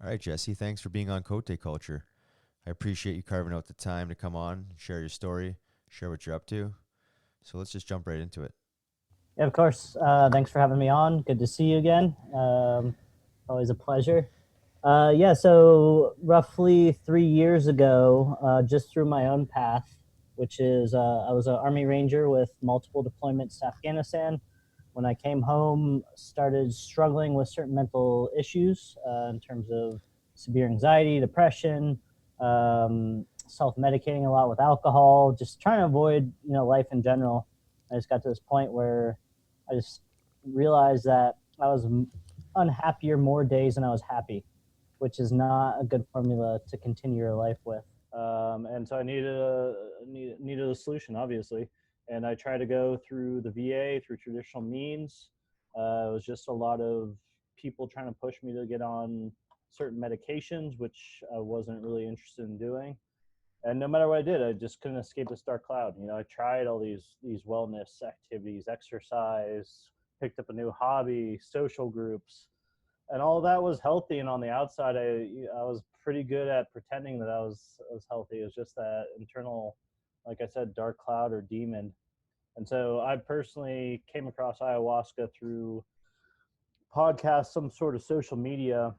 All right, Jesse, thanks for being on Cote Culture. I appreciate you carving out the time to come on, share your story, share what you're up to. So let's just jump right into it. Yeah, of course. Thanks for having me on. Good to see you again. Always a pleasure. Yeah, so roughly 3 years ago, just through my own path, which is I was an Army Ranger with multiple deployments to Afghanistan. When I came home, started struggling with certain mental issues in terms of severe anxiety, depression, self-medicating a lot with alcohol, just trying to avoid life in general. I just got to this point where I just realized that I was unhappier more days than I was happy, which is not a good formula to continue your life with. And so I needed a solution, obviously. And I tried to go through the VA through traditional means. It was just a lot of people trying to push me to get on certain medications, which I wasn't really interested in doing. And no matter what I did, I just couldn't escape this dark cloud. I tried all these wellness activities, exercise, picked up a new hobby, social groups, and all of that was healthy. And on the outside, I was pretty good at pretending that I was healthy. It was just that internal, like I said, dark cloud or demon. And so I personally came across ayahuasca through podcasts, some sort of social media,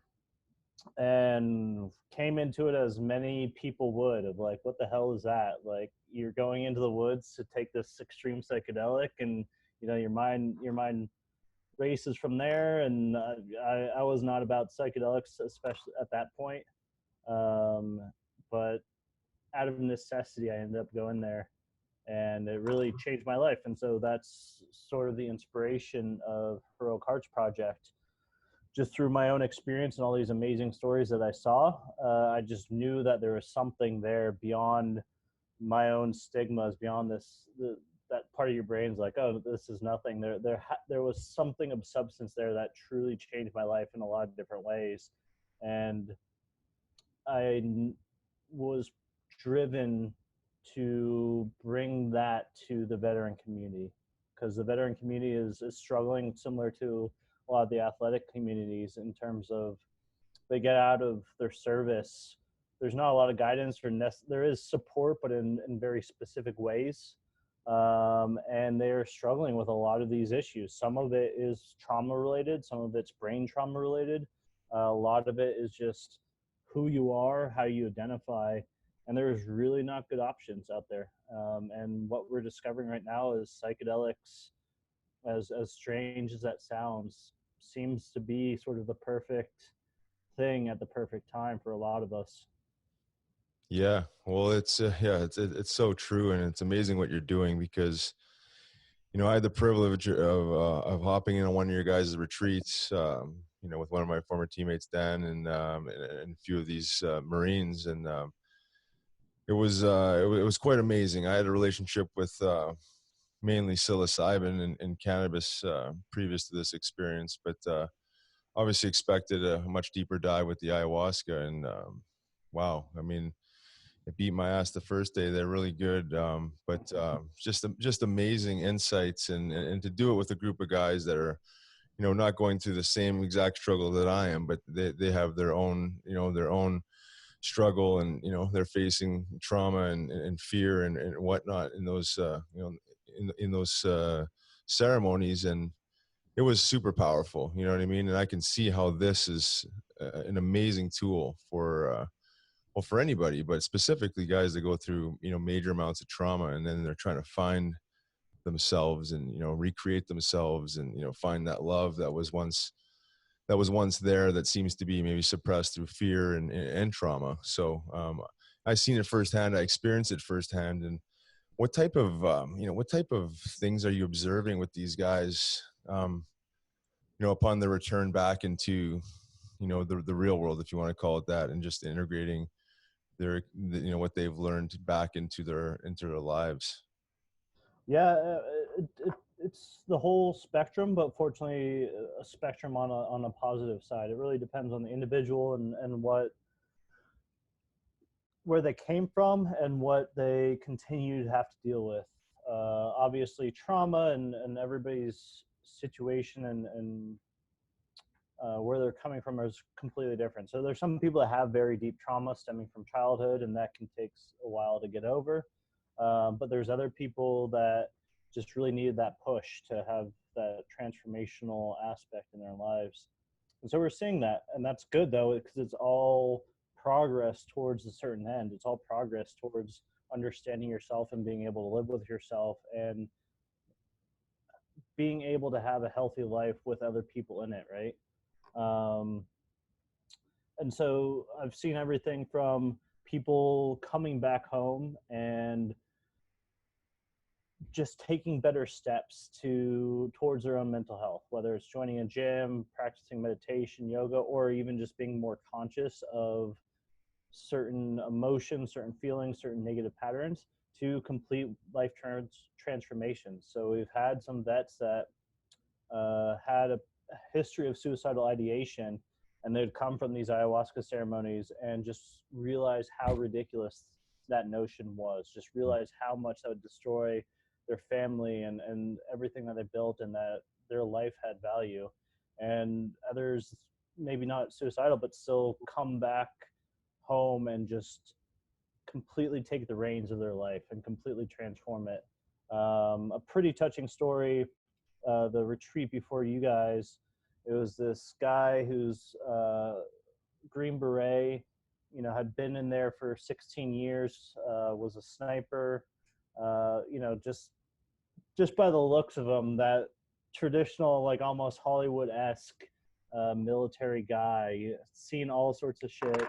and came into it as many people would, of like, what the hell is that? Like, you're going into the woods to take this extreme psychedelic, and your mind races from there. And I was not about psychedelics, especially at that point. um, but out of necessity, I ended up going there, and it really changed my life. And so that's sort of the inspiration of Heroic Hearts Project. Just through my own experience and all these amazing stories that I saw, I just knew that there was something there beyond my own stigmas, beyond that part of your brain's like, oh, this is nothing. There was something of substance there that truly changed my life in a lot of different ways. And I was driven to bring that to the veteran community, because the veteran community is struggling similar to a lot of the athletic communities in terms of they get out of their service. There's not a lot of guidance or there is support, but in very specific ways. And they're struggling with a lot of these issues. Some of it is trauma related, some of it's brain trauma related. A lot of it is just who you are, how you identify, and there's really not good options out there. And what we're discovering right now is psychedelics, as strange as that sounds, seems to be sort of the perfect thing at the perfect time for a lot of us. Yeah, well, it's so true, and it's amazing what you're doing because I had the privilege of hopping in on one of your guys' retreats, with one of my former teammates, Dan, and a few of these Marines, and it was quite amazing. I had a relationship with mainly psilocybin and cannabis previous to this experience, but obviously expected a much deeper dive with the ayahuasca, and wow, I mean, it beat my ass the first day. They're really good, but just amazing insights, and to do it with a group of guys that are, not going through the same exact struggle that I am, but they have their own struggle, and they're facing trauma and fear and whatnot in those in those ceremonies, and it was super powerful. You know what I mean? And I can see how this is an amazing tool for. Well, for anybody, but specifically guys that go through major amounts of trauma, and then they're trying to find themselves and recreate themselves, and find that love that was once there, that seems to be maybe suppressed through fear and trauma. So I seen it firsthand, I experienced it firsthand. And what type of things are you observing with these guys, upon their return back into the real world, if you want to call it that, and just integrating what they've learned back into their lives? Yeah, it's the whole spectrum, but fortunately, a spectrum on a positive side. It really depends on the individual and what where they came from and what they continue to have to deal with. Obviously, trauma and everybody's situation and where they're they're coming from is completely different. So there's some people that have very deep trauma stemming from childhood, and that can take a while to get over. But there's other people that just really needed that push to have that transformational aspect in their lives. And so we're seeing that, and that's good though, because it's all progress towards a certain end. It's all progress towards understanding yourself and being able to live with yourself and being able to have a healthy life with other people in it, right? And so I've seen everything from people coming back home and just taking better steps towards their own mental health, whether it's joining a gym, practicing meditation, yoga, or even just being more conscious of certain emotions, certain feelings, certain negative patterns, to complete life transformations. So we've had some vets that had a history of suicidal ideation, and they'd come from these ayahuasca ceremonies and just realize how ridiculous that notion was, just realize how much that would destroy their family and everything that they built, and that their life had value. And others, maybe not suicidal, but still come back home and just completely take the reins of their life and completely transform it. A pretty touching story, the retreat before you guys, it was this guy who's Green Beret, had been in there for 16 years, was a sniper, just by the looks of him, that traditional, like almost Hollywood-esque military guy, seen all sorts of shit,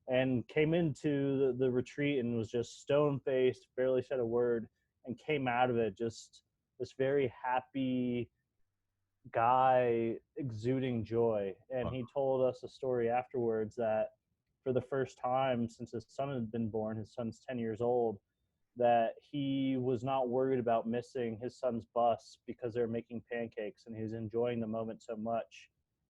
and came into the retreat and was just stone-faced, barely said a word, and came out of it just this very happy guy exuding joy. And he told us a story afterwards that for the first time since his son had been born, his son's 10 years old, that he was not worried about missing his son's bus because they were making pancakes, and he was enjoying the moment so much.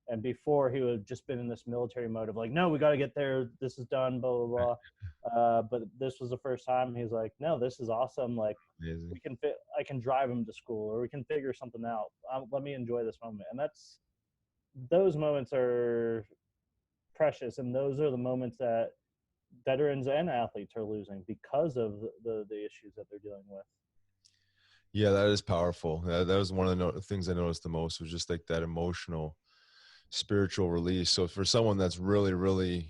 And before, he would have just been in this military mode of like, no, we got to get there, this is done, blah blah blah. But this was the first time he's like, no, this is awesome, like Amazing. I can drive him to school, or we can figure something out. Let me enjoy this moment. And those moments are precious, and those are the moments that veterans and athletes are losing because of the issues that they're dealing with. Yeah, that is powerful. That was one of the things I noticed the most, was just like that emotional, spiritual release. So for someone that's really, really,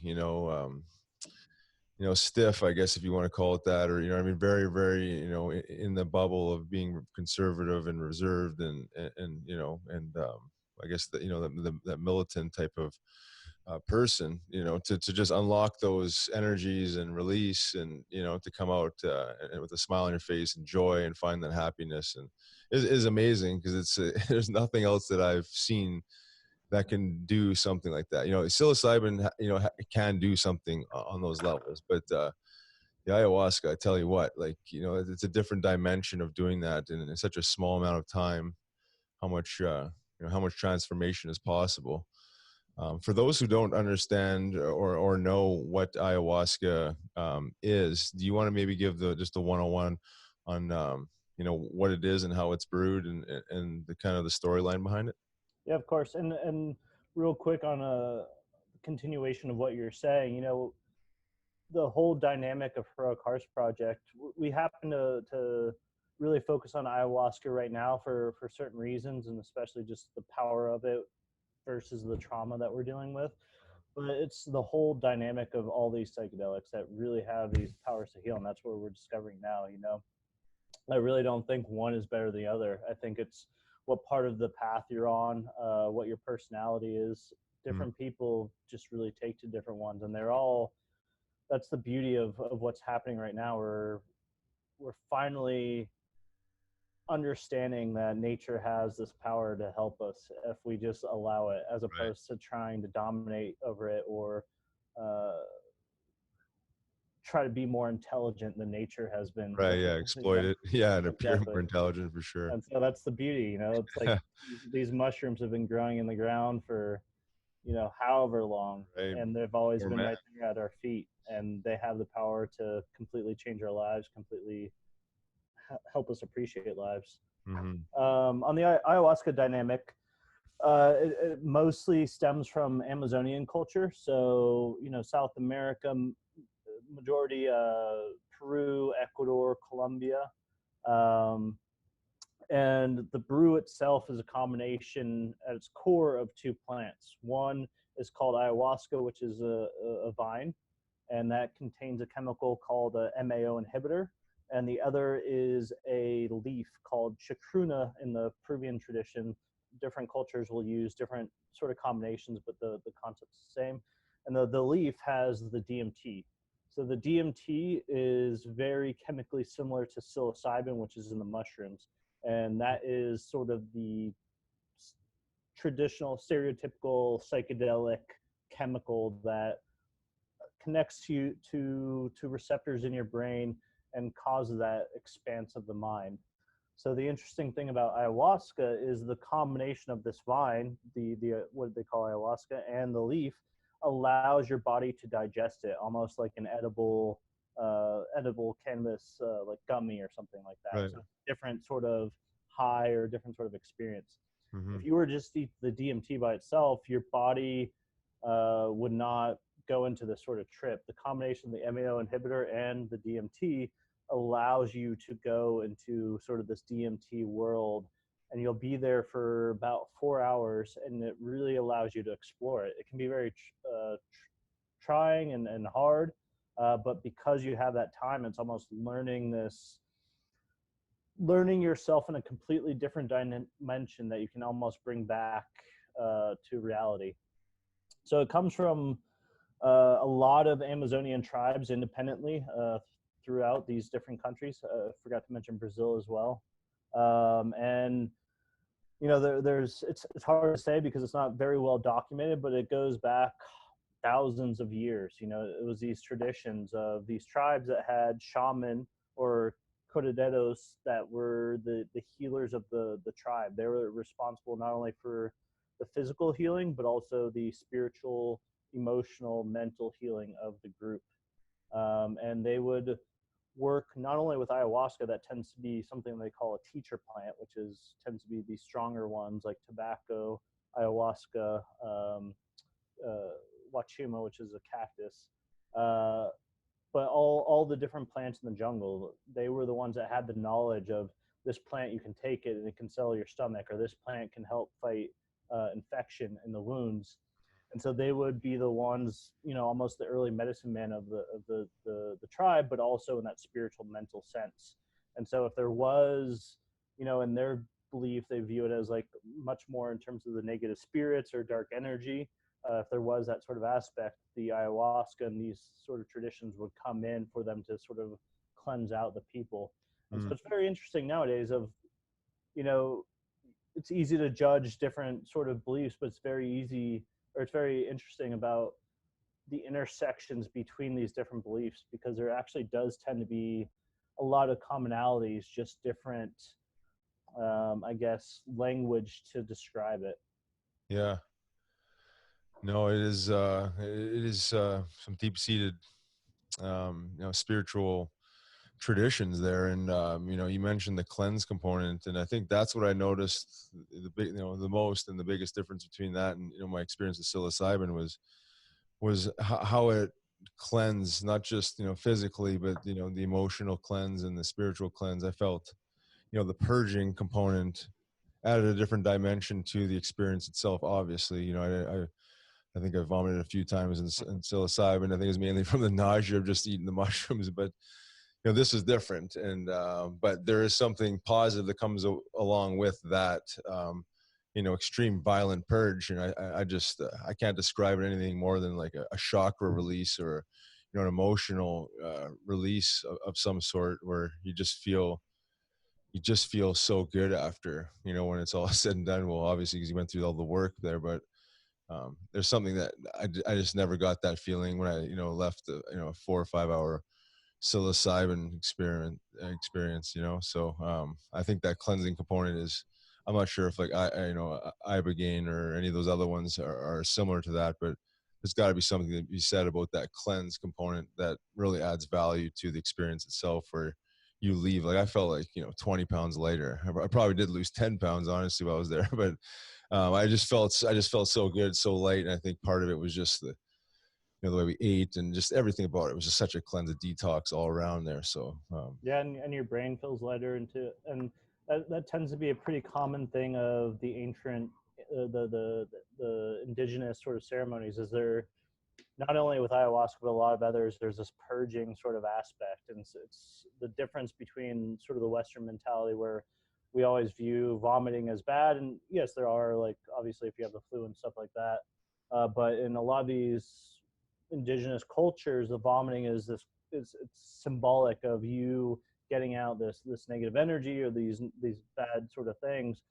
stiff, I guess, if you want to call it that, or, very, very, in the bubble of being conservative and reserved and I guess that, that militant type of person, to just unlock those energies and release, and, to come out and with a smile on your face and joy and find that happiness, and is amazing, because it's there's nothing else that I've seen that can do something like that. Psilocybin, can do something on those levels, but the ayahuasca, I tell you what, like, it's a different dimension of doing that in such a small amount of time. How much transformation is possible. For those who don't understand or know what ayahuasca is, do you want to maybe give just a 101 on what it is and how it's brewed, and the kind of the storyline behind it? Yeah, of course. And real quick on a continuation of what you're saying, the whole dynamic of Heroic Hearts Project, we happen to really focus on ayahuasca right now for certain reasons, and especially just the power of it versus the trauma that we're dealing with. But it's the whole dynamic of all these psychedelics that really have these powers to heal, and that's what we're discovering now. I really don't think one is better than the other. I think it's what part of the path you're on, what your personality is. Different people just really take to different ones, and that's the beauty of what's happening right now. We're finally understanding that nature has this power to help us if we just allow it, as opposed to trying to dominate over it, or try to be more intelligent than nature has been. Right. Yeah. Exploit it. Yeah. And appear more intelligent, for sure. And so that's the beauty, it's like these mushrooms have been growing in the ground for, however long, and they've always been right there at our feet, and they have the power to completely change our lives, completely help us appreciate lives. On the ayahuasca dynamic, It mostly stems from Amazonian culture. So, South America, majority Peru, Ecuador, Colombia. Um, and the brew itself is a combination at its core of two plants. One is called ayahuasca, which is a vine, and that contains a chemical called a MAO inhibitor. And the other is a leaf called chacruna in the Peruvian tradition. Different cultures will use different sort of combinations, but the concept's the same. And the leaf has the DMT. So the DMT is very chemically similar to psilocybin, which is in the mushrooms. And that is sort of the traditional, stereotypical psychedelic chemical that connects you to receptors in your brain and causes that expanse of the mind. So the interesting thing about ayahuasca is the combination of this vine, the what they call ayahuasca, and the leaf allows your body to digest it, almost like an edible cannabis, like gummy or something like that. Right. So different sort of high or different sort of experience. Mm-hmm. If you were just to eat the DMT by itself, your body would not go into this sort of trip. The combination of the MAO inhibitor and the DMT allows you to go into sort of this DMT world, and you'll be there for about 4 hours, and it really allows you to explore it. It can be very trying and hard, but because you have that time, it's almost learning yourself in a completely different dimension that you can almost bring back to reality. So it comes from a lot of Amazonian tribes independently throughout these different countries. Forgot to mention Brazil as well. And it's hard to say because it's not very well documented, but it goes back thousands of years. It was these traditions of these tribes that had shaman or corderos that were the healers of the tribe. They were responsible not only for the physical healing, but also the spiritual, emotional, mental healing of the group. And they would work not only with ayahuasca, that tends to be something they call a teacher plant, which tends to be the stronger ones like tobacco, ayahuasca, wachuma, which is a cactus. But all the different plants in the jungle, they were the ones that had the knowledge of this plant, you can take it and it can settle your stomach, or this plant can help fight infection in the wounds. And so they would be the ones, almost the early medicine men of the tribe, but also in that spiritual, mental sense. And so if there was, in their belief, they view it as like much more in terms of the negative spirits or dark energy. If there was that sort of aspect, the ayahuasca and these sort of traditions would come in for them to sort of cleanse out the people. And so it's very interesting nowadays of, it's easy to judge different sort of beliefs, but it's very interesting about the intersections between these different beliefs, because there actually does tend to be a lot of commonalities, just different, I guess, language to describe it. Yeah. No, it is some deep-seated, spiritual traditions there. And, you mentioned the cleanse component, and I think that's what I noticed the most, and the biggest difference between that and, my experience with psilocybin was how it cleansed, not just, physically, but, the emotional cleanse and the spiritual cleanse. I felt, the purging component added a different dimension to the experience itself. Obviously, I think I vomited a few times in psilocybin. I think it was mainly from the nausea of just eating the mushrooms, but this is different. And but there is something positive that comes along with that, extreme violent purge. And I just I can't describe it anything more than like a chakra release, or an emotional release of some sort, where you just feel so good after, when it's all said and done. Well, obviously, because you went through all the work there, but there's something that I just never got that feeling when I left a 4 or 5 hour psilocybin experience. So I think that cleansing component is, I'm not sure if like ibogaine or any of those other ones are similar to that, but there's got to be something to be said about that cleanse component that really adds value to the experience itself, where you leave. Like I felt like, 20 pounds lighter. I probably did lose 10 pounds, honestly, while I was there, but I just felt so good, so light. And I think part of it was just the way we ate and just everything about it. It was just such a cleanse, a detox all around there. So, Yeah, and your brain feels lighter, and that tends to be a pretty common thing of the ancient, the indigenous sort of ceremonies. Is there not only with ayahuasca but a lot of others? There's this purging sort of aspect, and it's the difference between sort of the Western mentality where we always view vomiting as bad, and yes, there are, like, obviously if you have the flu and stuff like that, but in a lot of these indigenous cultures, the vomiting is this it's symbolic of you getting out this negative energy or these bad sort of things,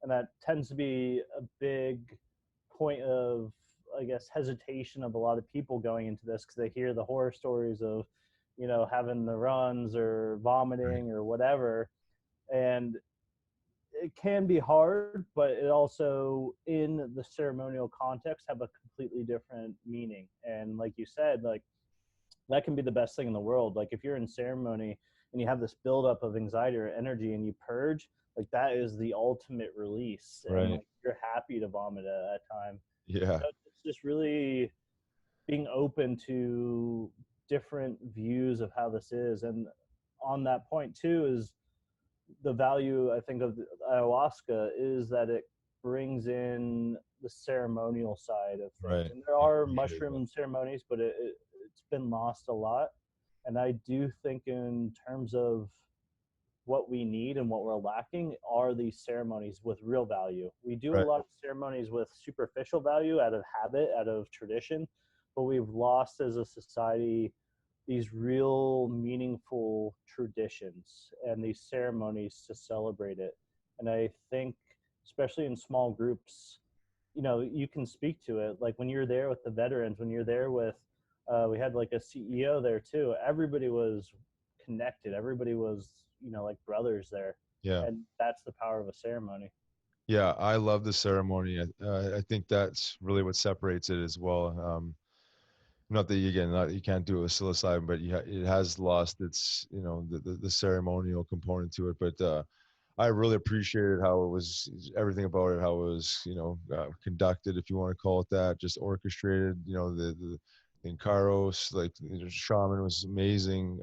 and that tends to be a big point of, I guess, hesitation of a lot of people going into this because they hear the horror stories of, having the runs or right. vomiting or whatever, and it can be hard, but it also, in the ceremonial context, have a completely different meaning. And like you said, like, that can be the best thing in the world. Like, if you're in ceremony and you have this buildup of anxiety or energy and you purge, like, that is the ultimate release, and Right. like, you're happy to vomit at that time. Yeah. So it's just really being open to different views of how this is. And on that point too is the value, I think, of the ayahuasca is that it brings in the ceremonial side of things. Right. And there Yeah, are creative. mushroom ceremonies, but it's been lost a lot. And I do think, in terms of what we need and what we're lacking, are these ceremonies with real value. We do a Right. lot of ceremonies with superficial value out of habit, out of tradition, but we've lost as a society these real meaningful traditions and these ceremonies to celebrate it. And I think, especially in small groups, you can speak to it. Like, when you're there with the veterans, when you're there with, we had like a CEO there too. Everybody was connected. Everybody was, like brothers there. Yeah. And that's the power of a ceremony. Yeah. I love the ceremony. I think that's really what separates it as well. Not that you can't do it with psilocybin, but it has lost its, the ceremonial component to it. But I really appreciated how it was, everything about it, how it was, conducted, if you want to call it that, just orchestrated. The Incaros, like the shaman was amazing.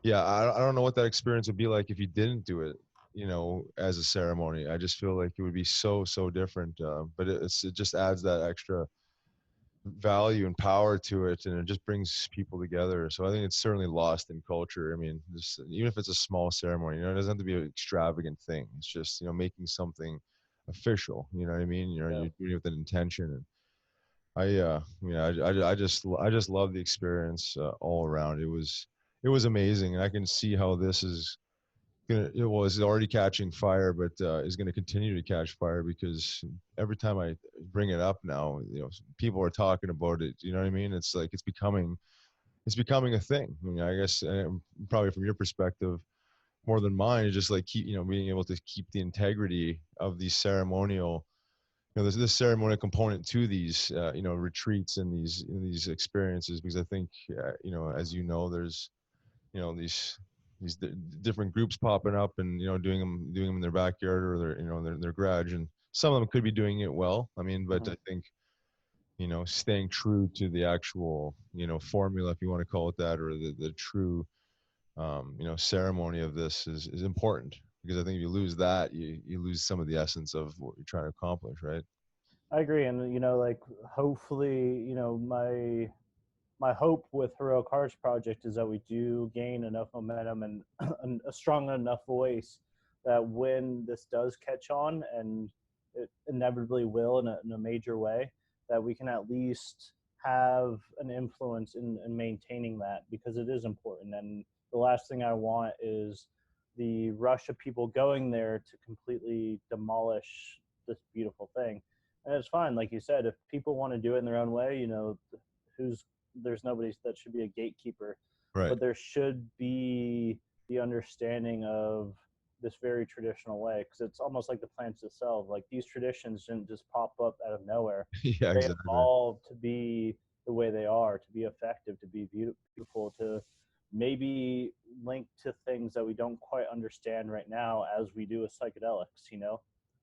Yeah, I don't know what that experience would be like if you didn't do it, as a ceremony. I just feel like it would be so different. But it just adds that extra value and power to it, and it just brings people together. So I think it's certainly lost in culture. I mean, even if it's a small ceremony, it doesn't have to be an extravagant thing. It's just, making something official. You know what I mean? Yeah. You're doing it with an intention. And I just love the experience all around. It was amazing, and I can see how this is it was already catching fire, but is going to continue to catch fire, because every time I bring it up now, people are talking about it. You know what I mean? It's like it's becoming a thing. I mean, I guess probably from your perspective more than mine, is just like being able to keep the integrity of these ceremonial. There's this ceremonial component to these retreats and these experiences, because I think as there's these different groups popping up and doing them in their backyard or their garage, and some of them could be doing it well. I mean, but Mhm. I think staying true to the actual formula, if you want to call it that, or the true ceremony of this is important, because I think if you lose that, you lose some of the essence of what you're trying to accomplish, right? I agree. And, like, hopefully, my hope with Heroic Hearts Project is that we do gain enough momentum and a strong enough voice that when this does catch on, and it inevitably will in a major way, that we can at least have an influence in maintaining that, because it is important. And the last thing I want is the rush of people going there to completely demolish this beautiful thing. And it's fine, like you said, if people want to do it in their own way, who's there's nobody that should be a gatekeeper, Right. but there should be the understanding of this very traditional way, because it's almost like the plants itself. Like, these traditions didn't just pop up out of nowhere. Yeah, They exactly. evolved to be the way they are, to be effective, to be beautiful, to maybe linked to things that we don't quite understand right now as we do with psychedelics.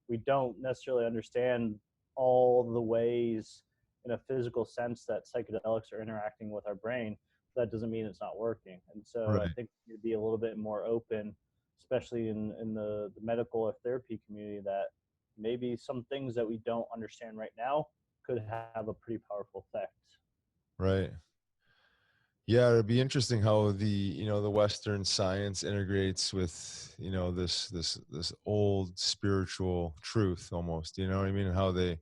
We don't necessarily understand all the ways in a physical sense that psychedelics are interacting with our brain. That doesn't mean it's not working. And so I Right. think you'd be a little bit more open, especially in the medical or therapy community, that maybe some things that we don't understand right now could have a pretty powerful effect. Right. Yeah, it'd be interesting how the Western science integrates with, this old spiritual truth almost, you know what I mean? How they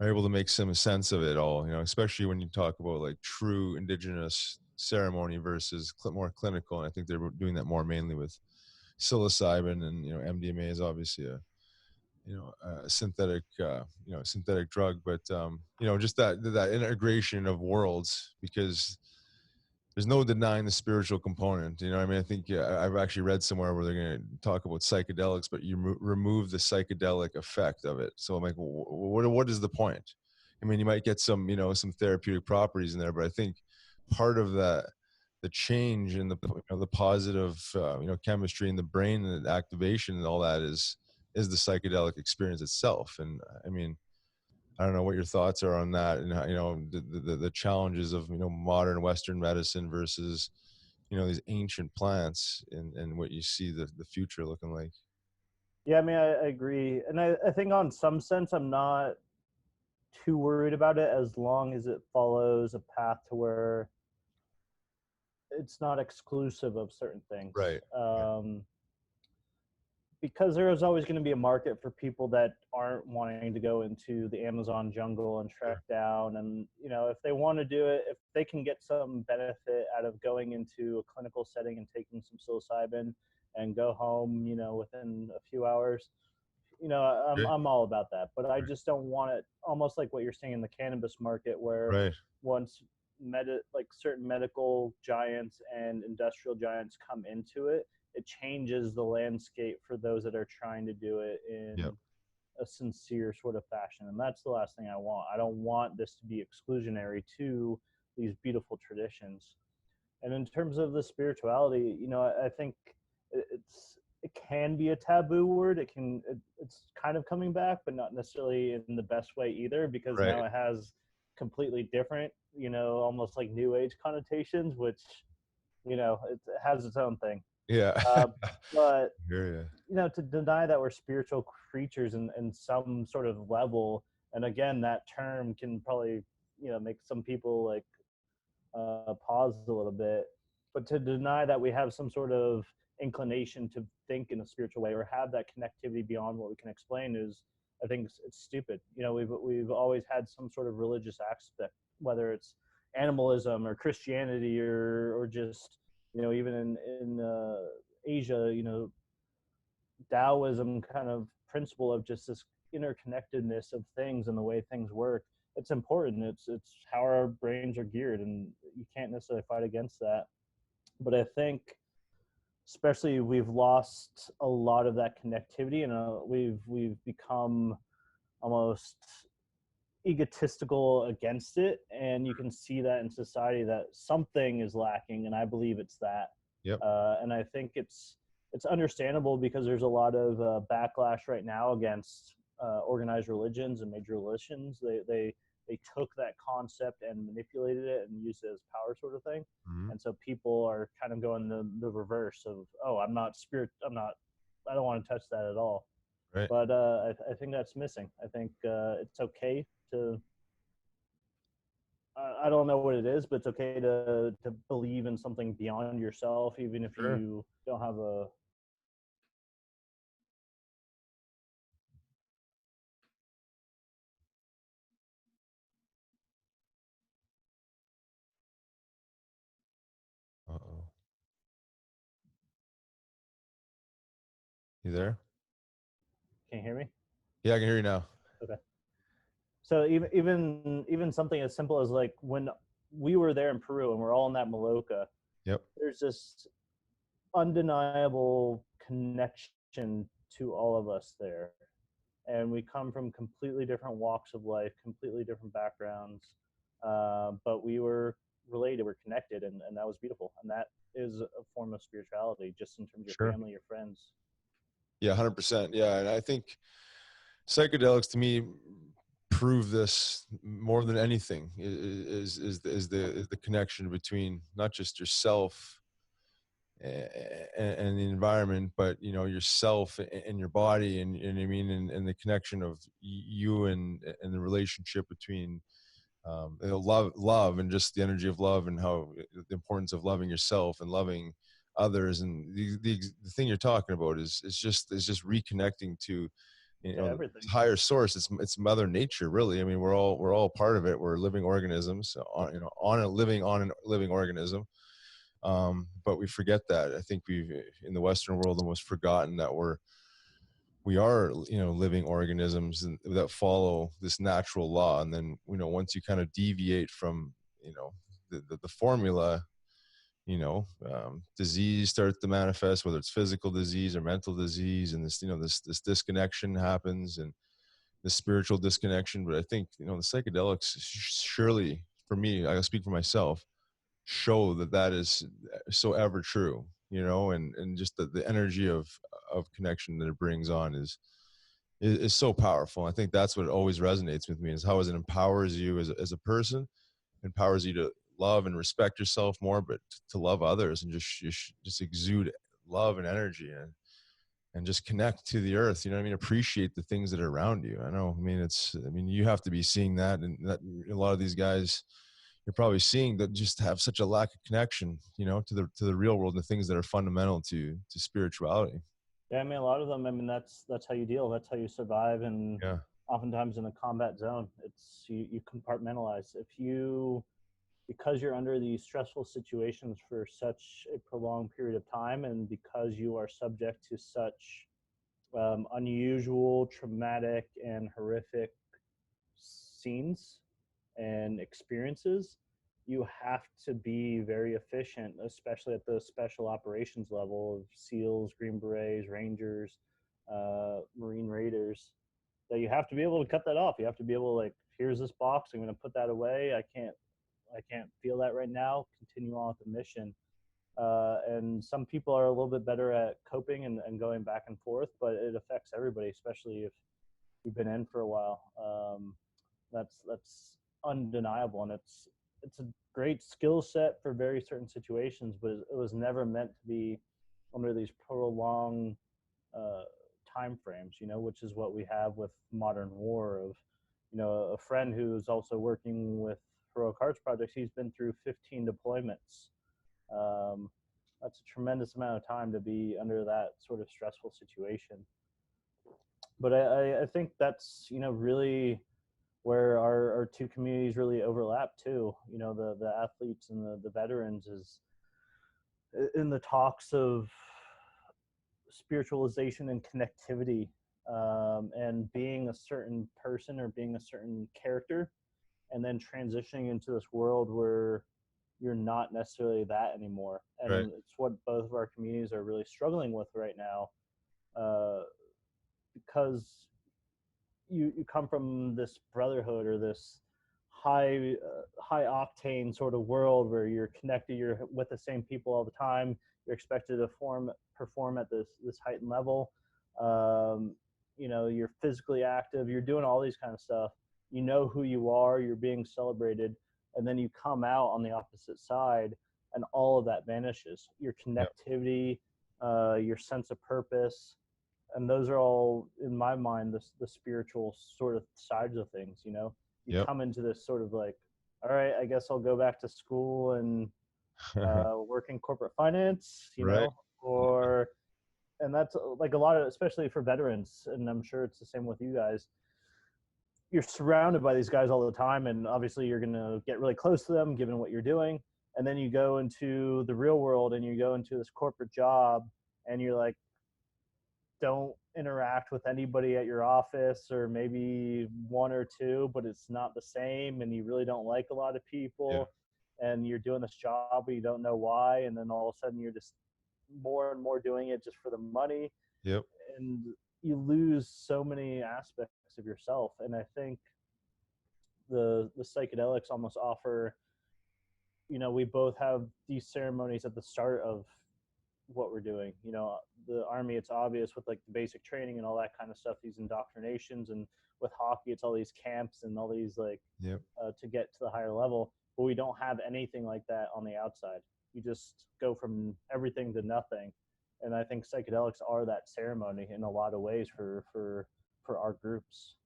are able to make some sense of it all, especially when you talk about like true indigenous ceremony versus more clinical. And I think they're doing that more mainly with psilocybin, and, MDMA is obviously a synthetic drug, but just that integration of worlds, because there's no denying the spiritual component. I mean, I think, yeah, I've actually read somewhere where they're going to talk about psychedelics, but you remove the psychedelic effect of it. So I'm like, what is the point? I mean, you might get some therapeutic properties in there, but I think part of that, the change in the positive, chemistry in the brain and the activation and all that is the psychedelic experience itself. And I mean, I don't know what your thoughts are on that, and how, the challenges of modern Western medicine versus these ancient plants, and what you see the future looking like. Yeah, I mean, I agree. And I think on some sense, I'm not too worried about it as long as it follows a path to where it's not exclusive of certain things. Right. Right. Because there is always going to be a market for people that aren't wanting to go into the Amazon jungle and trek Sure. down. And, if they want to do it, if they can get some benefit out of going into a clinical setting and taking some psilocybin and go home, within a few hours, Okay. I'm all about that. But I Right. just don't want it almost like what you're saying in the cannabis market, where Right. once like certain medical giants and industrial giants come into it, it changes the landscape for those that are trying to do it Yep. in a sincere sort of fashion. And that's the last thing I want. I don't want this to be exclusionary to these beautiful traditions. And in terms of the spirituality, I think it can be a taboo word. It's kind of coming back, but not necessarily in the best way either, because Right. now it has completely different, almost like new age connotations, which it has its own thing. Yeah. Uh, but Hear ya. to deny that we're spiritual creatures in some sort of level, and again, that term can probably make some people like pause a little bit, but to deny that we have some sort of inclination to think in a spiritual way or have that connectivity beyond what we can explain is, I think it's stupid. We've always had some sort of religious aspect, whether it's animalism or Christianity or just even in Asia, Taoism kind of principle of just this interconnectedness of things and the way things work. It's important. It's how our brains are geared, and you can't necessarily fight against that. But I think, especially, we've lost a lot of that connectivity, and we've become almost egotistical against it, and you can see that in society that something is lacking, and I believe it's that. Yep. And I think it's understandable because there's a lot of backlash right now against organized religions and major religions. They took that concept and manipulated it and used it as power, sort of thing. Mhm. And so people are kind of going the reverse of, oh, I'm not spirit, I don't want to touch that at all. Right. But I think that's missing. I think it's okay to. I don't know what it is, but it's okay to believe in something beyond yourself, even if Sure. you don't have a. Uh-oh. You there? Can you hear me? Yeah, I can hear you now. Okay. So even something as simple as like when we were there in Peru and we're all in that Maloka, Yep. there's this undeniable connection to all of us there, and we come from completely different walks of life, completely different backgrounds, but we were related, we're connected, and that was beautiful. And that is a form of spirituality, just in terms of your Sure. family, your friends. Yeah, 100%. Yeah, and I think psychedelics to me prove this more than anything is the connection between not just yourself and the environment, but yourself and your body, and I mean, and the connection of you and the relationship between love and just the energy of love, and how the importance of loving yourself and loving others. And the thing you're talking about is just reconnecting to Everything. higher source. It's mother nature, really. I mean, we're all part of it. We're living organisms on a living organism. But we forget that. I think we've, in the Western world, almost forgotten that we are living organisms that follow this natural law. And then once you kind of deviate from the formula, disease starts to manifest, whether it's physical disease or mental disease, and this disconnection happens, and the spiritual disconnection. But I think the psychedelics surely, for me, I speak for myself, show that is so ever true, and just the energy of connection that it brings on is so powerful. I think that's what always resonates with me, is how it empowers you as a person, empowers you to love and respect yourself more, but to love others and just exude love and energy, and just connect to the earth. Appreciate the things that are around you. I mean, you have to be seeing that, and that a lot of these guys you're probably seeing that just have such a lack of connection, to the real world, and the things that are fundamental to spirituality. Yeah, I mean, a lot of them. I mean, that's how you deal. That's how you survive. And Yeah. oftentimes in a combat zone, it's you compartmentalize. Because you're under these stressful situations for such a prolonged period of time, and because you are subject to such unusual, traumatic, and horrific scenes and experiences, you have to be very efficient, especially at the special operations level of SEALs, Green Berets, Rangers, Marine Raiders, that you have to be able to cut that off. You have to be able to, like, here's this box, I'm going to put that away. I can't feel that right now. Continue on with the mission. And some people are a little bit better at coping and going back and forth, but it affects everybody, especially if you've been in for a while. That's undeniable, and it's a great skill set for very certain situations, but it was never meant to be under these prolonged uh, time frames, which is what we have with modern war. Of a friend who's also working with Heroic Hearts projects, he's been through 15 deployments. um, that's a tremendous amount of time to be under that sort of stressful situation. But I think that's really where our two communities really overlap too. The athletes and the veterans is in the talks of spiritualization and connectivity, and being a certain person or being a certain character, and then transitioning into this world where you're not necessarily that anymore. And Right. it's what both of our communities are really struggling with right now, because you come from this brotherhood or this high octane sort of world where you're connected, you're with the same people all the time, you're expected to perform at this heightened level. You're physically active, you're doing all these kind of stuff, who you are, you're being celebrated, and then you come out on the opposite side and all of that vanishes. Your connectivity, your sense of purpose, and those are all, in my mind, the spiritual sort of sides of things. You come into this sort of like, all right, I guess I'll go back to school and work in corporate finance, Right. And that's like a lot of, especially for veterans, and I'm sure it's the same with you guys. You're surrounded by these guys all the time, and obviously you're going to get really close to them given what you're doing. And then you go into the real world and you go into this corporate job, and you're like, don't interact with anybody at your office, or maybe one or two, but it's not the same, and you really don't like a lot of people. And you're doing this job but you don't know why, and then all of a sudden you're just more and more doing it just for the money. Yep. And you lose so many aspects of yourself. And I think the psychedelics almost offer we both have these ceremonies at the start of what we're doing. The Army, it's obvious with like the basic training and all that kind of stuff, these indoctrinations, and with hockey, it's all these camps and all these like Yep. to get to the higher level. But we don't have anything like that on the outside. You just go from everything to nothing, and I think psychedelics are that ceremony in a lot of ways for our groups.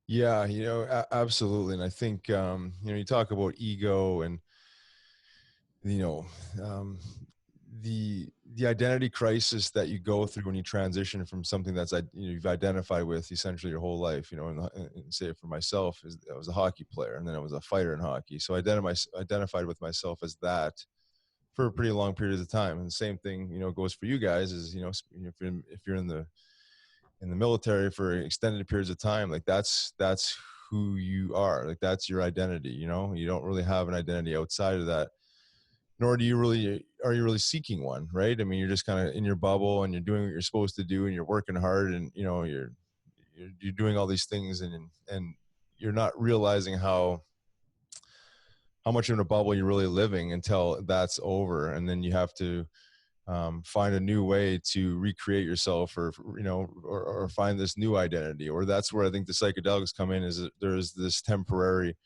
Yeah, absolutely. And I think, you talk about ego and, you know, um, the identity crisis that you go through when you transition from something that's, you've identified with essentially your whole life, and say for myself, is I was a hockey player and then I was a fighter in hockey. So I identified with myself as that for a pretty long period of time. And the same thing, goes for you guys is, if you're in the military for extended periods of time, like that's who you are. Like that's your identity. You don't really have an identity outside of that, nor are you really seeking one, right? I mean, you're just kind of in your bubble and you're doing what you're supposed to do and you're working hard and you're doing all these things and you're not realizing how much in a bubble you're really living until that's over, and then you have to find a new way to recreate yourself, or find this new identity. Or that's where I think the psychedelics come in, is that there's this temporary,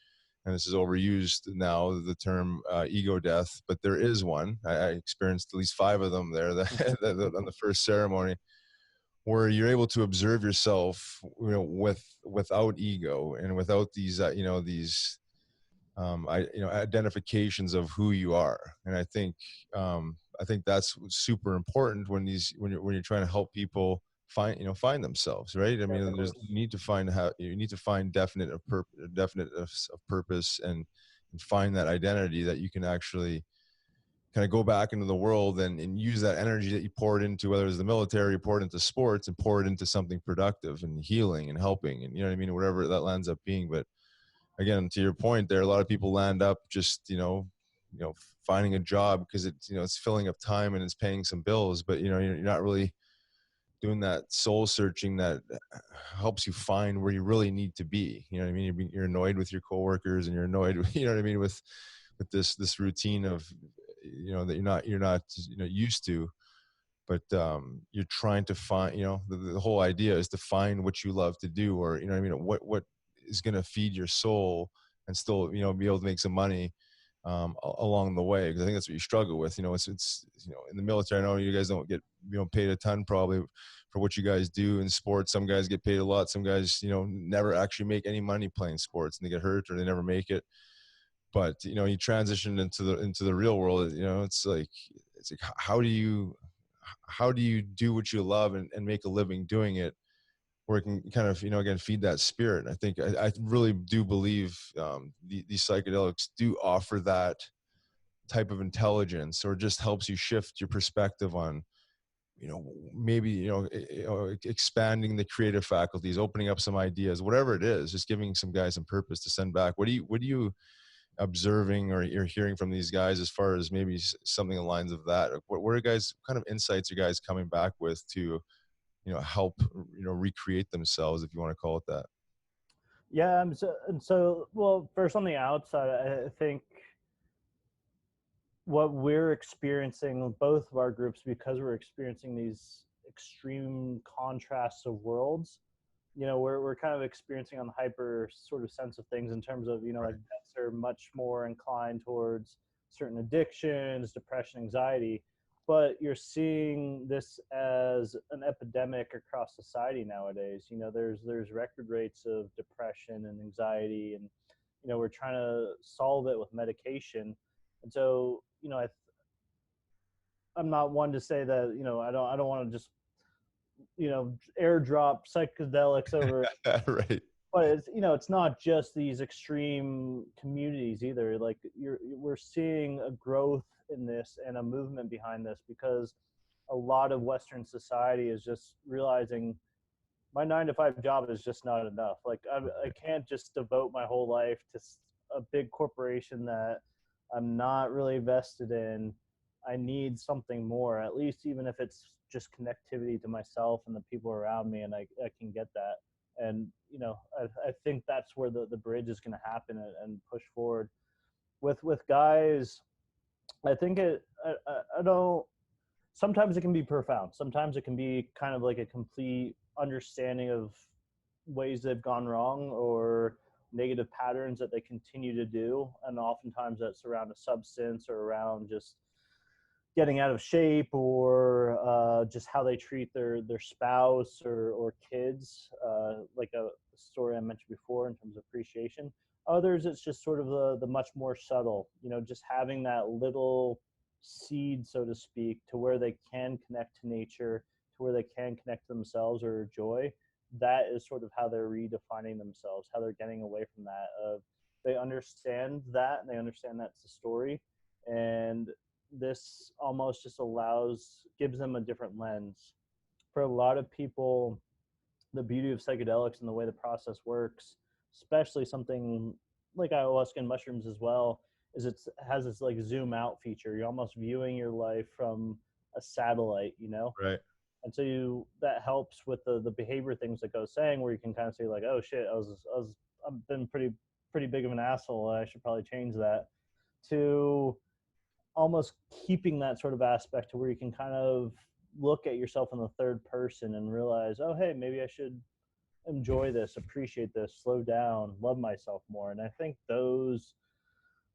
and this is overused now, the term ego death, but there is one. I experienced at least 5 of them there on the first ceremony, where you're able to observe yourself, without ego and without these, identifications of who you are. And I think that's super important when you're trying to help people find themselves, right? I mean, you need to find definite of purpose, and find that identity that you can actually kind of go back into the world and use that energy that you poured into, whether it's the military, you poured into sports, and pour it into something productive and healing and helping, and whatever that lands up being. But again, to your point there, a lot of people land up just, finding a job because it's filling up time and it's paying some bills, but you're not really doing that soul searching that helps you find where you really need to be. You know what I mean? You're annoyed with your coworkers, and you're annoyed with, with this routine of, that you're not used to. But you're trying to find, the whole idea is to find what you love to do, or what is going to feed your soul and still be able to make some money along the way. Because I think that's what you struggle with. It's in the military, I know you guys don't get paid a ton probably for what you guys do in sports. Some guys get paid a lot. Some guys never actually make any money playing sports, and they get hurt or they never make it. But you transition into the real world. It's like how do you do what you love and make a living doing it, where it can kind of again feed that spirit. And I think I really do believe these psychedelics do offer that type of intelligence, or just helps you shift your perspective on maybe expanding the creative faculties, opening up some ideas, whatever it is, just giving some guys some purpose to send back. What do you observing or you're hearing from these guys as far as maybe something along the lines of that? What are guys, kind of insights are guys coming back with to help recreate themselves, if you want to call it that? Yeah, so well, first on the outside, I think what we're experiencing, both of our groups, because we're experiencing these extreme contrasts of worlds, we're kind of experiencing on the hyper sort of sense of things, in terms of, like vets are much more inclined towards certain addictions, depression, anxiety. But you're seeing this as an epidemic across society nowadays. There's record rates of depression and anxiety, and we're trying to solve it with medication. And so I'm not one to say that I don't want to just airdrop psychedelics over Right. but it's not just these extreme communities either. Like we're seeing a growth in this and a movement behind this, because a lot of Western society is just realizing my 9 to 5 job is just not enough. Like I can't just devote my whole life to a big corporation that I'm not really vested in. I need something more, at least, even if it's just connectivity to myself and the people around me, and I can get that. And I think that's where the bridge is going to happen and push forward. with guys, I think I don't. Sometimes it can be profound. Sometimes it can be kind of like a complete understanding of ways they've gone wrong or negative patterns that they continue to do, and oftentimes that's around a substance or around just getting out of shape or just how they treat their spouse or kids, like a story I mentioned before in terms of appreciation. Others, it's just sort of the much more subtle, just having that little seed, so to speak, to where they can connect to nature, to where they can connect to themselves or joy. That is sort of how they're redefining themselves, how they're getting away from that. They understand that, and they understand that's the story, and this almost just gives them a different lens. For a lot of people, the beauty of psychedelics and the way the process works, especially something like ayahuasca and mushrooms as well, is it has this like zoom out feature. You're almost viewing your life from a satellite, Right. and so that helps with the behavior things like I was saying, where you can kind of say like, oh shit, I've been pretty big of an asshole. I should probably change that. To almost keeping that sort of aspect to where you can kind of look at yourself in the third person and realize, oh, hey, maybe I should enjoy this, appreciate this, slow down, love myself more. And I think those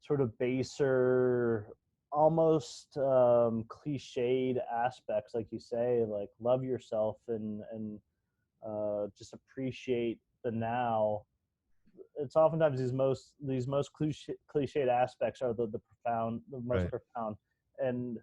sort of baser, almost cliched aspects, like you say, like love yourself and just appreciate the now. It's oftentimes these most cliched aspects are the most Right. profound. And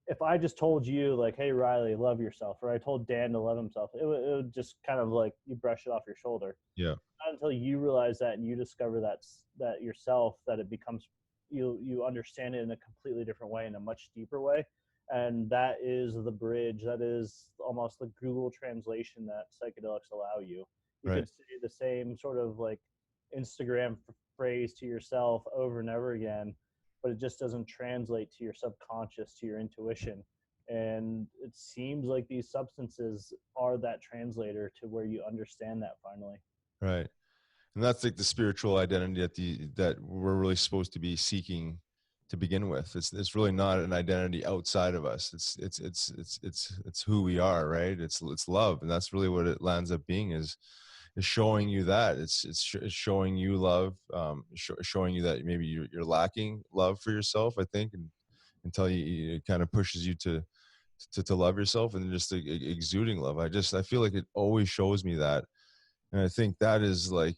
if I just told you like, hey Riley, love yourself, or I told Dan to love himself, it would just kind of like you brush it off your shoulder. Yeah. Not until you realize that and you discover that yourself, that it becomes, you understand it in a completely different way, in a much deeper way. And that is the bridge, that is almost the Google translation that psychedelics allow you. You Right. could say the same sort of like Instagram phrase to yourself over and over again, but it just doesn't translate to your subconscious, to your intuition. And it seems like these substances are that translator to where you understand that finally. Right. And that's like the spiritual identity that we're really supposed to be seeking to begin with. It's really not an identity outside of us. It's who we are, right? It's love, and that's really what it lands up being, is showing you that it's showing you love, showing you that maybe you're lacking love for yourself, I think, and until it kind of pushes you to love yourself, and just exuding love. I feel like it always shows me that, and I think that is like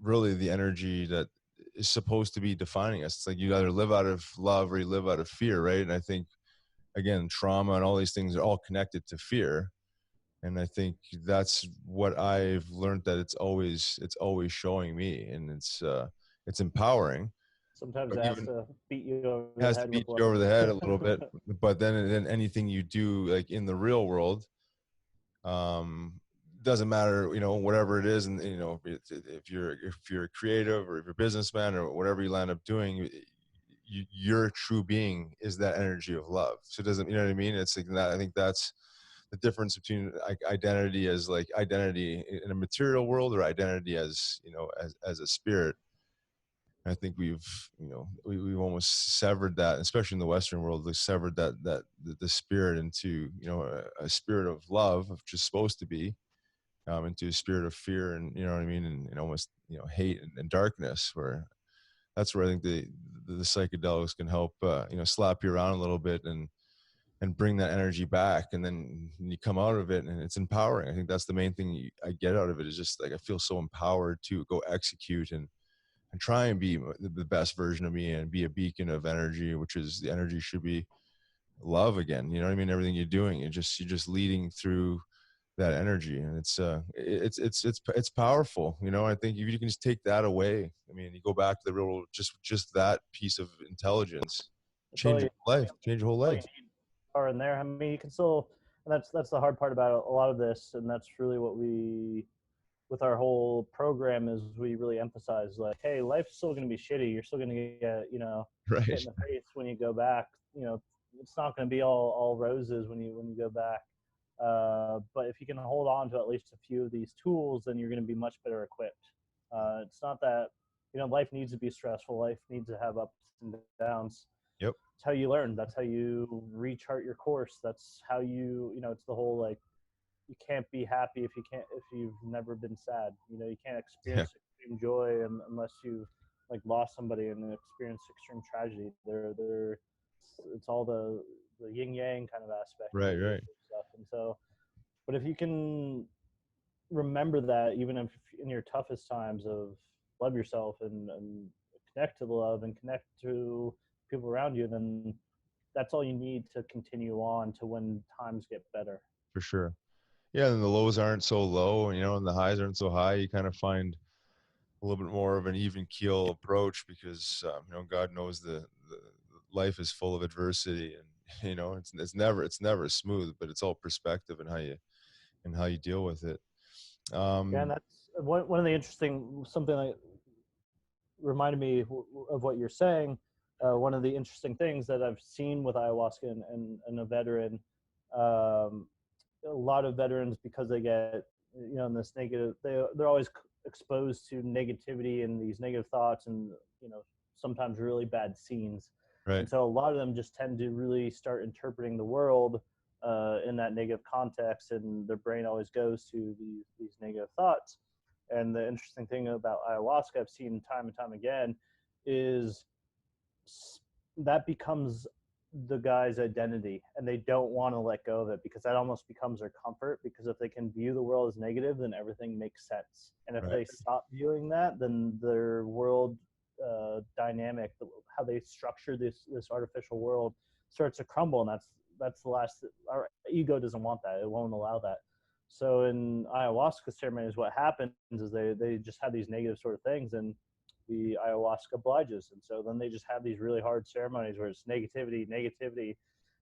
really the energy that is supposed to be defining us. It's like you either live out of love or you live out of fear, right? And I think, again, trauma and all these things are all connected to fear. And I think that's what I've learned, that it's always showing me, and it's empowering. Sometimes But it has even to beat you over it the has to head with beat you love. over the head a little bit, but then anything you do like in the real world, um doesn't matter, whatever it is. And if you're a creative, or if you're a businessman, or whatever you land up doing, your true being is that energy of love. So it doesn't, you know what I mean? It's like that. I think that's the difference between like identity as like identity in a material world, or identity as, as a spirit. I think we've almost severed that, especially in the Western world. They severed the spirit into, a spirit of love, which is supposed to be, into a spirit of fear, and you know what I mean, and almost, hate and darkness. Where that's where I think the psychedelics can help, slap you around a little bit, and bring that energy back, and then you come out of it and it's empowering. I think that's the main thing I get out of it, is just like I feel so empowered to go execute and try and be the best version of me, and be a beacon of energy, which is the energy should be love again. You know what I mean? Everything you're doing, you're just leading through that energy, and it's powerful. I think if you can just take that away, I mean, you go back to the real world, just that piece of intelligence, It's all change your whole all you life. need are in there. I mean, you can still, and that's the hard part about a lot of this, and that's really what we, with our whole program, is we really emphasize like, hey, life's still going to be shitty. You're still going to get, hit Right. in the face when you go back. It's not going to be all roses when you go back. But if you can hold on to at least a few of these tools, then you're going to be much better equipped. It's not that life needs to be stressful. Life needs to have ups and downs. Yep. It's how you learn. That's how you rechart your course. That's how it's the whole, like, you can't be happy if you've never been sad. You can't Yeah. experience extreme joy unless you've, like, lost somebody and experienced extreme tragedy. It's all the yin yang kind of aspect Right. of Right. stuff. And so, but if you can remember that, even if in your toughest times, of love yourself and connect to the love and connect to people around you, then that's all you need to continue on to when times get better. For sure. Yeah. And the lows aren't so low, and the highs aren't so high. You kind of find a little bit more of an even keel approach because, God knows the life is full of adversity, and, it's never smooth, but it's all perspective and how you deal with it. Yeah, and that's one of the interesting, something that reminded me of what you're saying. One of the interesting things that I've seen with ayahuasca and a veteran, a lot of veterans, because they get, in this negative, they're always exposed to negativity and these negative thoughts, and sometimes really bad scenes. Right. And so a lot of them just tend to really start interpreting the world in that negative context, and their brain always goes to these negative thoughts. And the interesting thing about ayahuasca, I've seen time and time again, is that becomes the guy's identity, and they don't want to let go of it, because that almost becomes their comfort. Because if they can view the world as negative, then everything makes sense. And if Right. they stop viewing that, then their world dynamic, how they structure this artificial world, starts to crumble. And that's the last. Our ego doesn't want that. It won't allow that. So in ayahuasca ceremonies, what happens is they just have these negative sort of things, and the ayahuasca obliges. And so then they just have these really hard ceremonies where it's negativity,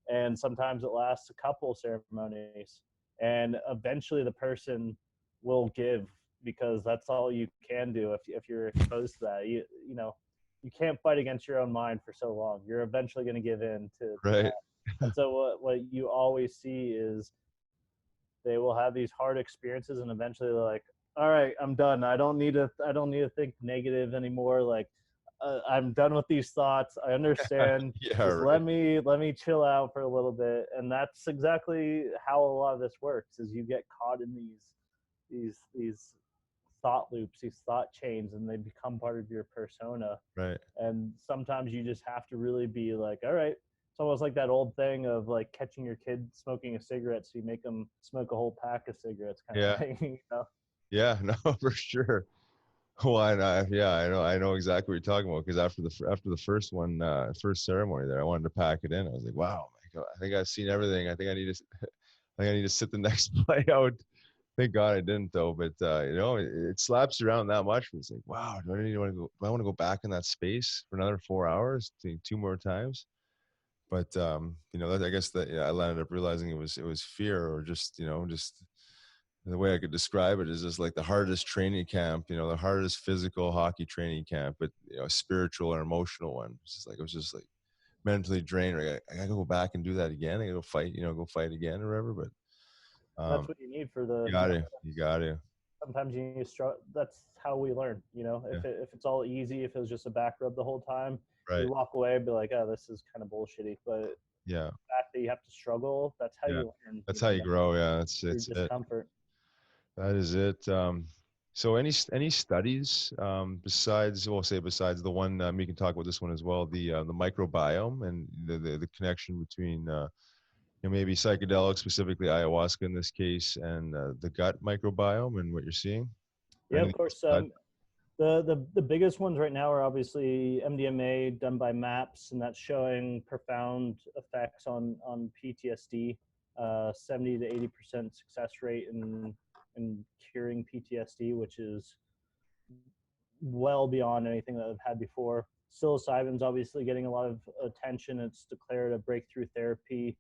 and sometimes it lasts a couple ceremonies, and eventually the person will give, because that's all you can do if you're exposed to that. You can't fight against your own mind for so long. You're eventually going to give in to Right. that. And so what you always see is they will have these hard experiences, and eventually they're like, all right, I'm done. I don't need to think negative anymore. Like, I'm done with these thoughts. I understand. Yeah. Just Right. let me chill out for a little bit. And that's exactly how a lot of this works, is you get caught in these thought loops, these thought chains, and they become part of your persona. Right. And sometimes you just have to really be like, all right. It's almost like that old thing of, like, catching your kid smoking a cigarette, so you make them smoke a whole pack of cigarettes, kind Yeah. of thing. Yeah. No, for sure. Why not? Yeah, I know exactly what you're talking about, because after the first one, first ceremony there, I wanted to pack it in. I was like, wow, my God, I think I've seen everything. I think I need to I think I need to sit the next play out. Thank God I didn't, though. But it slaps around that much. It's like, wow, do I want to go back in that space for another 4 hours, two more times? But I guess that, I landed up realizing it was fear, or just the way I could describe it is just like the hardest training camp, the hardest physical hockey training camp, but spiritual and emotional one. It was just like mentally drained. I gotta go back and do that again. I gotta go fight again or whatever. But That's what you need for the. you got to. Sometimes you need to struggle. That's how we learn. Yeah. If it's all easy, if it was just a back rub the whole time, Right. you walk away and be like, oh, this is kind of bullshitty. But Yeah. the fact that you have to struggle, that's how Yeah. you learn. That's how you grow. Yeah. It's discomfort. That is it. So any studies besides the one, we can talk about this one as well, the microbiome and the connection between maybe psychedelics, specifically ayahuasca in this case, and the gut microbiome and what you're seeing? Yeah, of course. The biggest ones right now are obviously MDMA, done by MAPS, and that's showing profound effects on PTSD. 70 to 80% success rate in curing PTSD, which is well beyond anything that I've had before. Psilocybin's obviously getting a lot of attention. It's declared a breakthrough therapy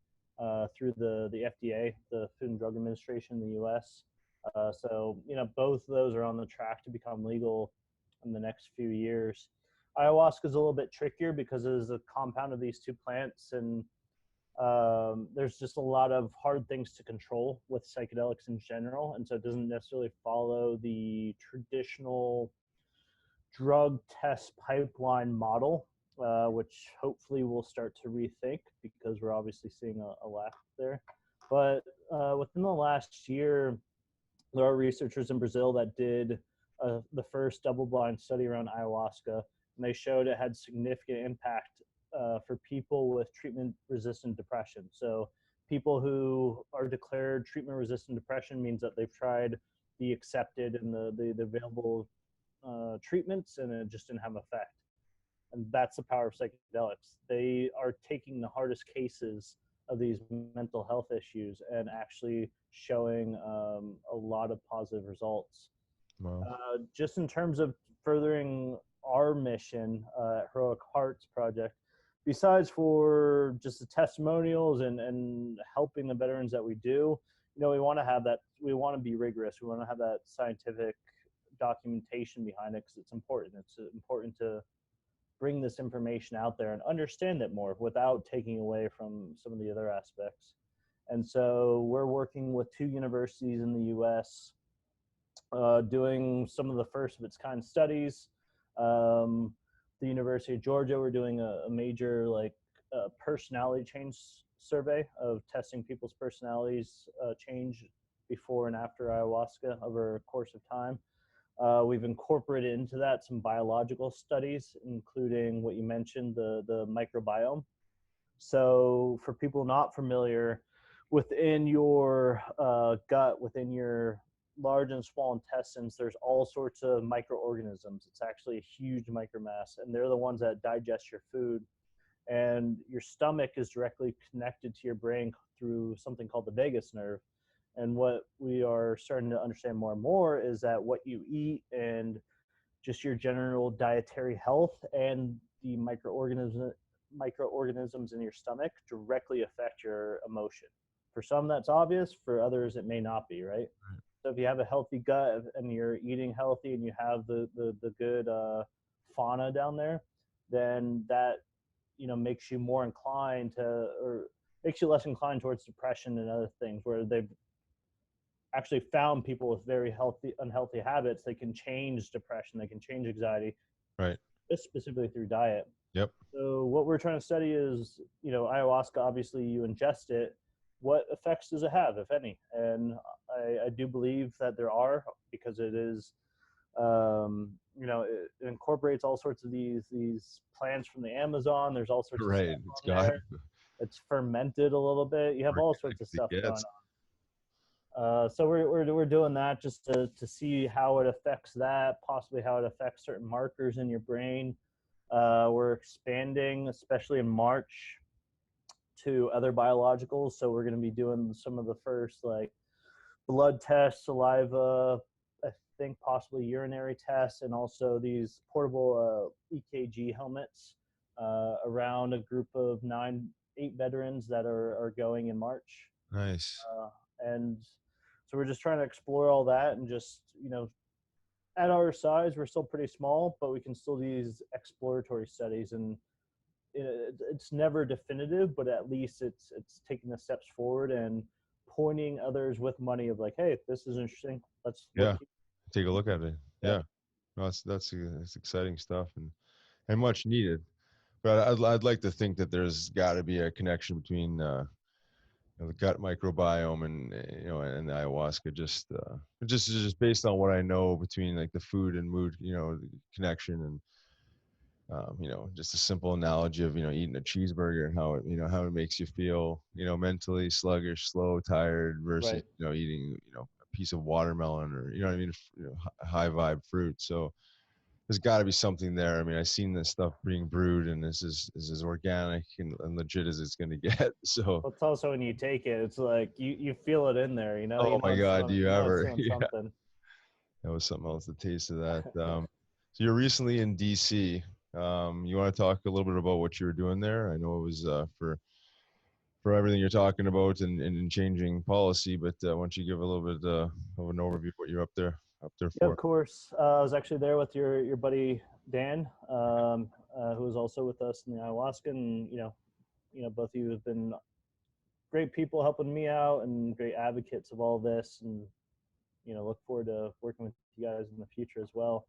through the FDA, the Food and Drug Administration in the U.S. So both of those are on the track to become legal in the next few years. Ayahuasca is a little bit trickier because it is a compound of these two plants, and there's just a lot of hard things to control with psychedelics in general, and so it doesn't necessarily follow the traditional drug test pipeline model, which hopefully we'll start to rethink because we're obviously seeing a lack there. But within the last year, there are researchers in Brazil that did the first double-blind study around ayahuasca, and they showed it had significant impact for people with treatment-resistant depression. So people who are declared treatment-resistant depression means that they've tried the accepted and the available treatments, and it just didn't have effect. And that's the power of psychedelics. They are taking the hardest cases of these mental health issues and actually showing a lot of positive results. Wow. Just in terms of furthering our mission at Heroic Hearts Project, besides for just the testimonials and helping the veterans that we do, we want to have that, we want to be rigorous. We want to have that scientific documentation behind it because it's important. It's important to bring this information out there and understand it more without taking away from some of the other aspects. And so we're working with 2 universities in the US doing some of the first of its kind studies. The University of Georgia, we're doing a major personality change survey of testing people's personalities change before and after ayahuasca over a course of time. We've incorporated into that some biological studies, including what you mentioned, the microbiome. So for people not familiar, within your gut, within your large and small intestines, there's all sorts of microorganisms. It's actually a huge micromass, and they're the ones that digest your food. And your stomach is directly connected to your brain through something called the vagus nerve. And what we are starting to understand more and more is that what you eat and just your general dietary health and the microorganisms in your stomach directly affect your emotion. For some, that's obvious. For others, it may not be, right? So if you have a healthy gut and you're eating healthy and you have the good fauna down there, then that makes you more inclined to, or makes you less inclined towards depression and other things, where they've actually found people with very unhealthy habits. They can change depression, they can change anxiety, right? Just specifically through diet. Yep. So what we're trying to study is, ayahuasca. Obviously, you ingest it. What effects does it have, if any? And I do believe that there are, because it is, it incorporates all sorts of these plants from the Amazon. There's all sorts of Right. stuff It's on got there. It's fermented a little bit. You have all sorts of stuff going on. So we're doing that just to see how it affects that, possibly how it affects certain markers in your brain. We're expanding, especially in March, to other biologicals. So we're going to be doing some of the first blood tests, saliva, I think possibly urinary tests, and also these portable EKG helmets around a group of 8 veterans that are going in March. Nice. And so we're just trying to explore all that, and just, at our size, we're still pretty small, but we can still do these exploratory studies, and it's never definitive, but at least it's taking the steps forward and pointing others with money of hey, this is interesting. Let's take a look at it. Yeah. No, that's exciting stuff and much needed. But I'd like to think that there's got to be a connection between the gut microbiome and and the ayahuasca, just based on what I know between the food and mood, the connection, and just a simple analogy of eating a cheeseburger and how it makes you feel, mentally sluggish, slow, tired, versus eating a piece of watermelon, or high vibe fruit. So there's got to be something there. I mean, I've seen this stuff being brewed, and this is as organic and legit as it's going to get. So it's also, when you take it, it's you feel it in there, Oh my God, do you ever? Yeah. Something. That was something else, the taste of that. So you're recently in DC. You want to talk a little bit about what you were doing there? I know it was for everything you're talking about and changing policy, but why don't you give a little bit of an overview of what you're up there for? Yeah, of course. I was actually there with your buddy Dan, who was also with us in the ayahuasca, and both of you have been great people helping me out and great advocates of all this, and look forward to working with you guys in the future as well.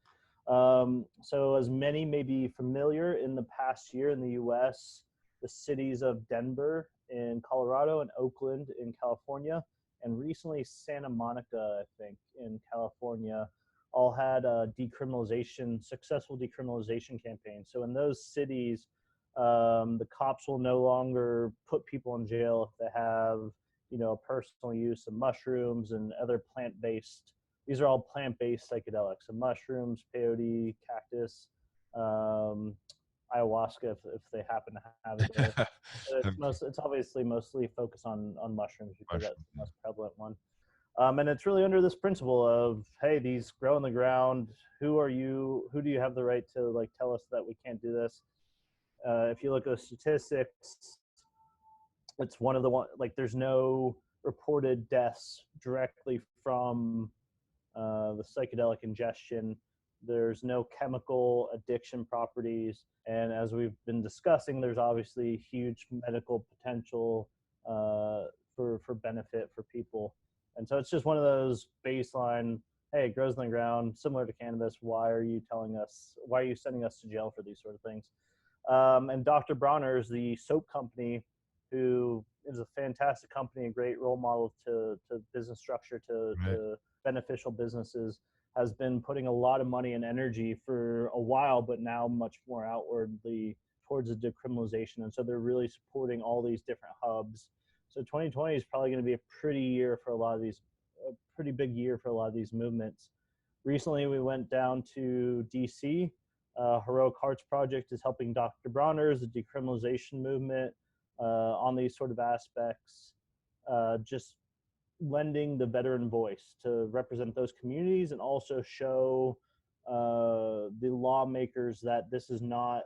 So as many may be familiar, in the past year in the US, the cities of Denver in Colorado and Oakland in California, and recently Santa Monica, I think, in California, all had a successful decriminalization campaign. So in those cities, the cops will no longer put people in jail if they have, personal use of mushrooms and other plant-based. These are all plant-based psychedelics, so mushrooms, peyote, cactus, ayahuasca if they happen to have it there. But it's obviously mostly focused on mushrooms because that's the most prevalent one. And it's really under this principle of, hey, these grow in the ground. Who are you? Who do you have the right to like tell us that we can't do this? If you look at the statistics, it's one of the one, like there's no reported deaths directly from the psychedelic ingestion. There's no chemical addiction properties. And as we've been discussing, there's obviously huge medical potential for benefit for people. And so it's just one of those baseline, hey, it grows in the ground, similar to cannabis. Why are you sending us to jail for these sort of things? And Dr. Bronner's, the soap company, who is a fantastic company, a great role model to business structure, to beneficial businesses, has been putting a lot of money and energy for a while, but now much more outwardly towards the decriminalization. And so they're really supporting all these different hubs. So 2020 is probably going to be a pretty big year for a lot of these movements. Recently, we went down to DC. Heroic Hearts Project is helping Dr. Bronner's, the decriminalization movement, on these sort of aspects, just lending the veteran voice to represent those communities and also show the lawmakers that this is not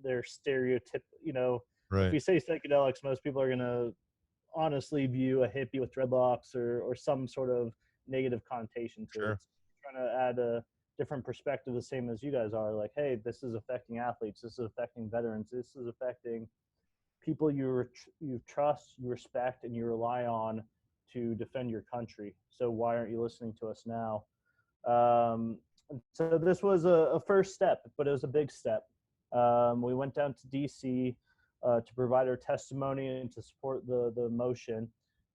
their stereotype. If we say psychedelics, most people are going to honestly view a hippie with dreadlocks or some sort of negative connotation to it. Trying to add a different perspective, the same as you guys are, like, hey, this is affecting athletes, this is affecting veterans, this is affecting people you trust, you respect, and you rely on to defend your country. So why aren't you listening to us now? So this was a first step, but it was a big step. We went down to DC to provide our testimony and to support the motion,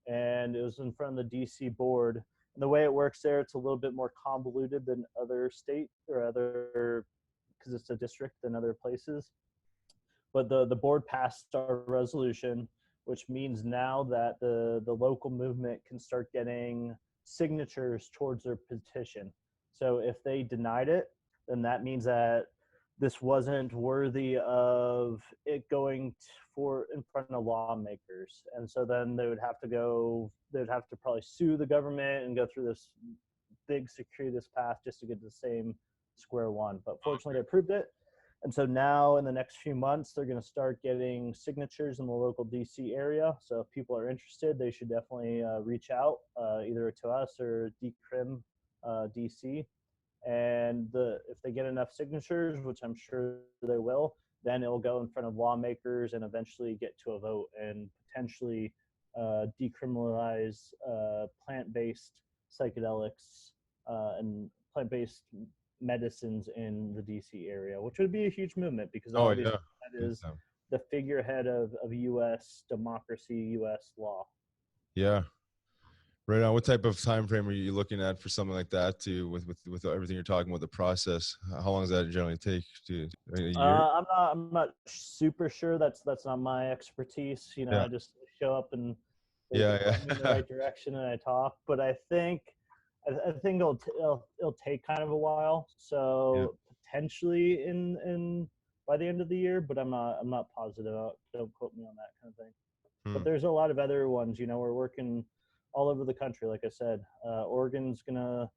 and it was in front of the DC board. And the way it works there, it's a little bit more convoluted than other state or other, because it's a district than other places. But the board passed our resolution, which means now that the local movement can start getting signatures towards their petition. So if they denied it, then that means that this wasn't worthy of it going in front of lawmakers. And so then they'd have to probably sue the government and go through this big circuitous path just to get to the same square one. But fortunately, they approved it. And so now in the next few months, they're going to start getting signatures in the local DC area. So if people are interested, they should definitely reach out either to us or Decrim DC. And if they get enough signatures, which I'm sure they will, then it will go in front of lawmakers and eventually get to a vote and potentially decriminalize plant-based psychedelics and plant-based medicines in the DC area, which would be a huge movement because obviously that is the figurehead of U.S. democracy, U.S. law. Yeah. Right on. What type of time frame are you looking at for something like that? With everything you're talking about, the process, how long does that generally take? A year? I'm not super sure. That's not my expertise. I just show up and they point me in the right direction and I talk. But I think it'll take kind of a while. So potentially in by the end of the year, but I'm not positive. Don't quote me on that kind of thing. But there's a lot of other ones. We're working all over the country. Like I said, Oregon's gonna,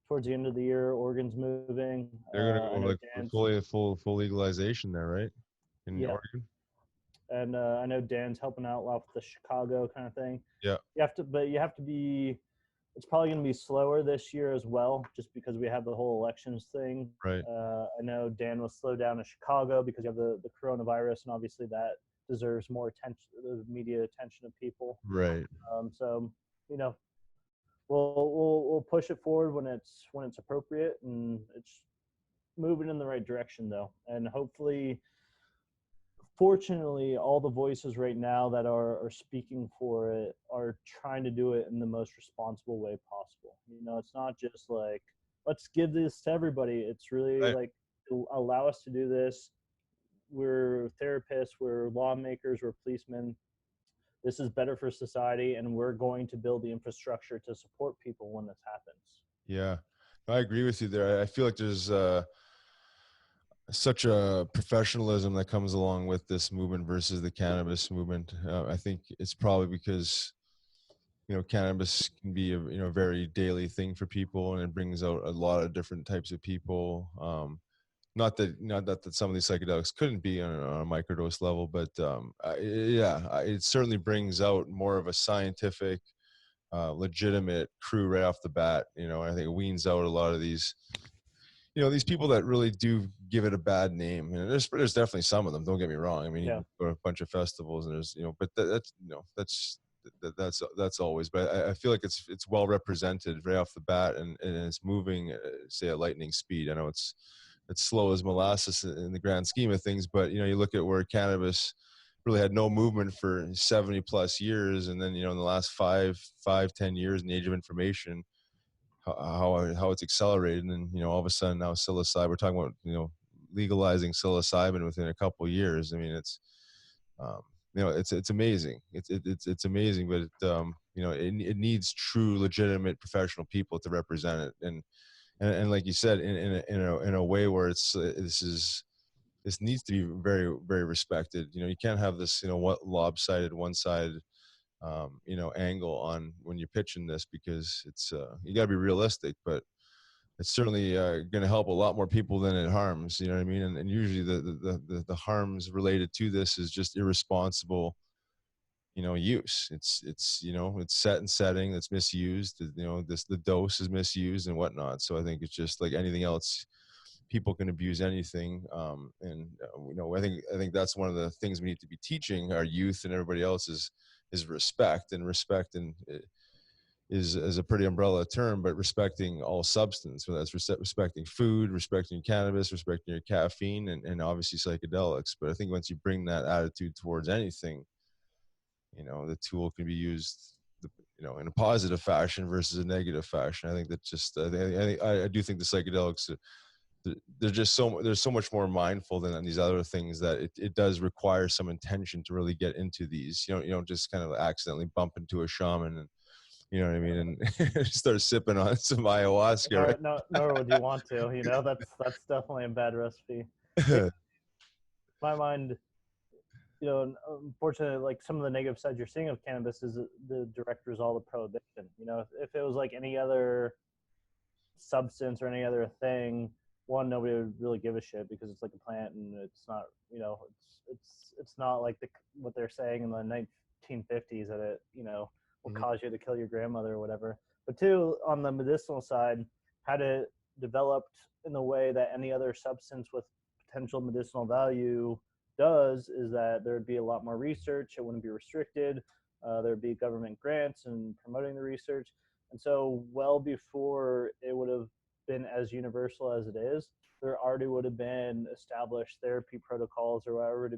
towards the end of the year, Oregon's moving. They're gonna go like full legalization there, right? In Oregon. And I know Dan's helping out a lot with the Chicago kind of thing. Yeah. You have to be. It's probably going to be slower this year as well, just because we have the whole elections thing. Right. I know Dan was slowed down in Chicago because you have the coronavirus, and obviously that deserves more attention, the media attention of people. Right. So we'll push it forward when it's appropriate, and it's moving in the right direction though, and hopefully, fortunately, all the voices right now that are speaking for it are trying to do it in the most responsible way possible. It's not just like, let's give this to everybody. It's really Right. like, allow us to do this. We're therapists, we're lawmakers, we're policemen. This is better for society, and we're going to build the infrastructure to support people when this happens. Yeah, I agree with you there. I feel like there's such a professionalism that comes along with this movement versus the cannabis movement. I think it's probably because cannabis can be a very daily thing for people, and it brings out a lot of different types of people. Not that some of these psychedelics couldn't be on a microdose level, but it certainly brings out more of a scientific, legitimate crew right off the bat. I think it weans out a lot of these people that really do give it a bad name. There's definitely some of them. Don't get me wrong. I mean, Yeah. you go to a bunch of festivals, and there's but that's always. But I feel like it's well represented right off the bat, and it's moving, say, at lightning speed. I know it's slow as molasses in the grand scheme of things, but you look at where cannabis really had no movement for 70 plus years, and then in the last 10 years in the age of information, how it's accelerated, and all of a sudden now psilocybin, we're talking about legalizing psilocybin within a couple of years. I mean, um, it's amazing. It's amazing, but it needs true, legitimate, professional people to represent it, and like you said, in a way where this needs to be very, very respected. You can't have this what lopsided, one-sided angle on when you're pitching this, because it's you got to be realistic, but it's certainly going to help a lot more people than it harms. You know what I mean? And usually the harms related to this is just irresponsible use. It's set and setting that's misused. The dose is misused and whatnot. So I think it's just like anything else. People can abuse anything, and I think that's one of the things we need to be teaching our youth and everybody else is respect. And respect and is a pretty umbrella term, but respecting all substance, whether that's respecting food, respecting cannabis, respecting your caffeine, and obviously psychedelics. But I think once you bring that attitude towards anything, the tool can be used in a positive fashion versus a negative fashion. I think that just I do think the psychedelics, there's so much more mindful than these other things, that it does require some intention to really get into these. You don't just kind of accidentally bump into a shaman and you know what I mean, and start sipping on some ayahuasca, right? Nor would you want to. That's definitely a bad recipe. In my mind, unfortunately, like, some of the negative sides you're seeing of cannabis is the direct result of prohibition. If it was like any other substance or any other thing, one, nobody would really give a shit because it's like a plant, and it's not, it's not like what they're saying in the 1950s that it, will cause you to kill your grandmother or whatever. But two, on the medicinal side, had it developed in the way that any other substance with potential medicinal value does, is that there'd be a lot more research. It wouldn't be restricted. There'd be government grants and promoting the research. And so, well before it would have been as universal as it is, there already would have been established therapy protocols, or already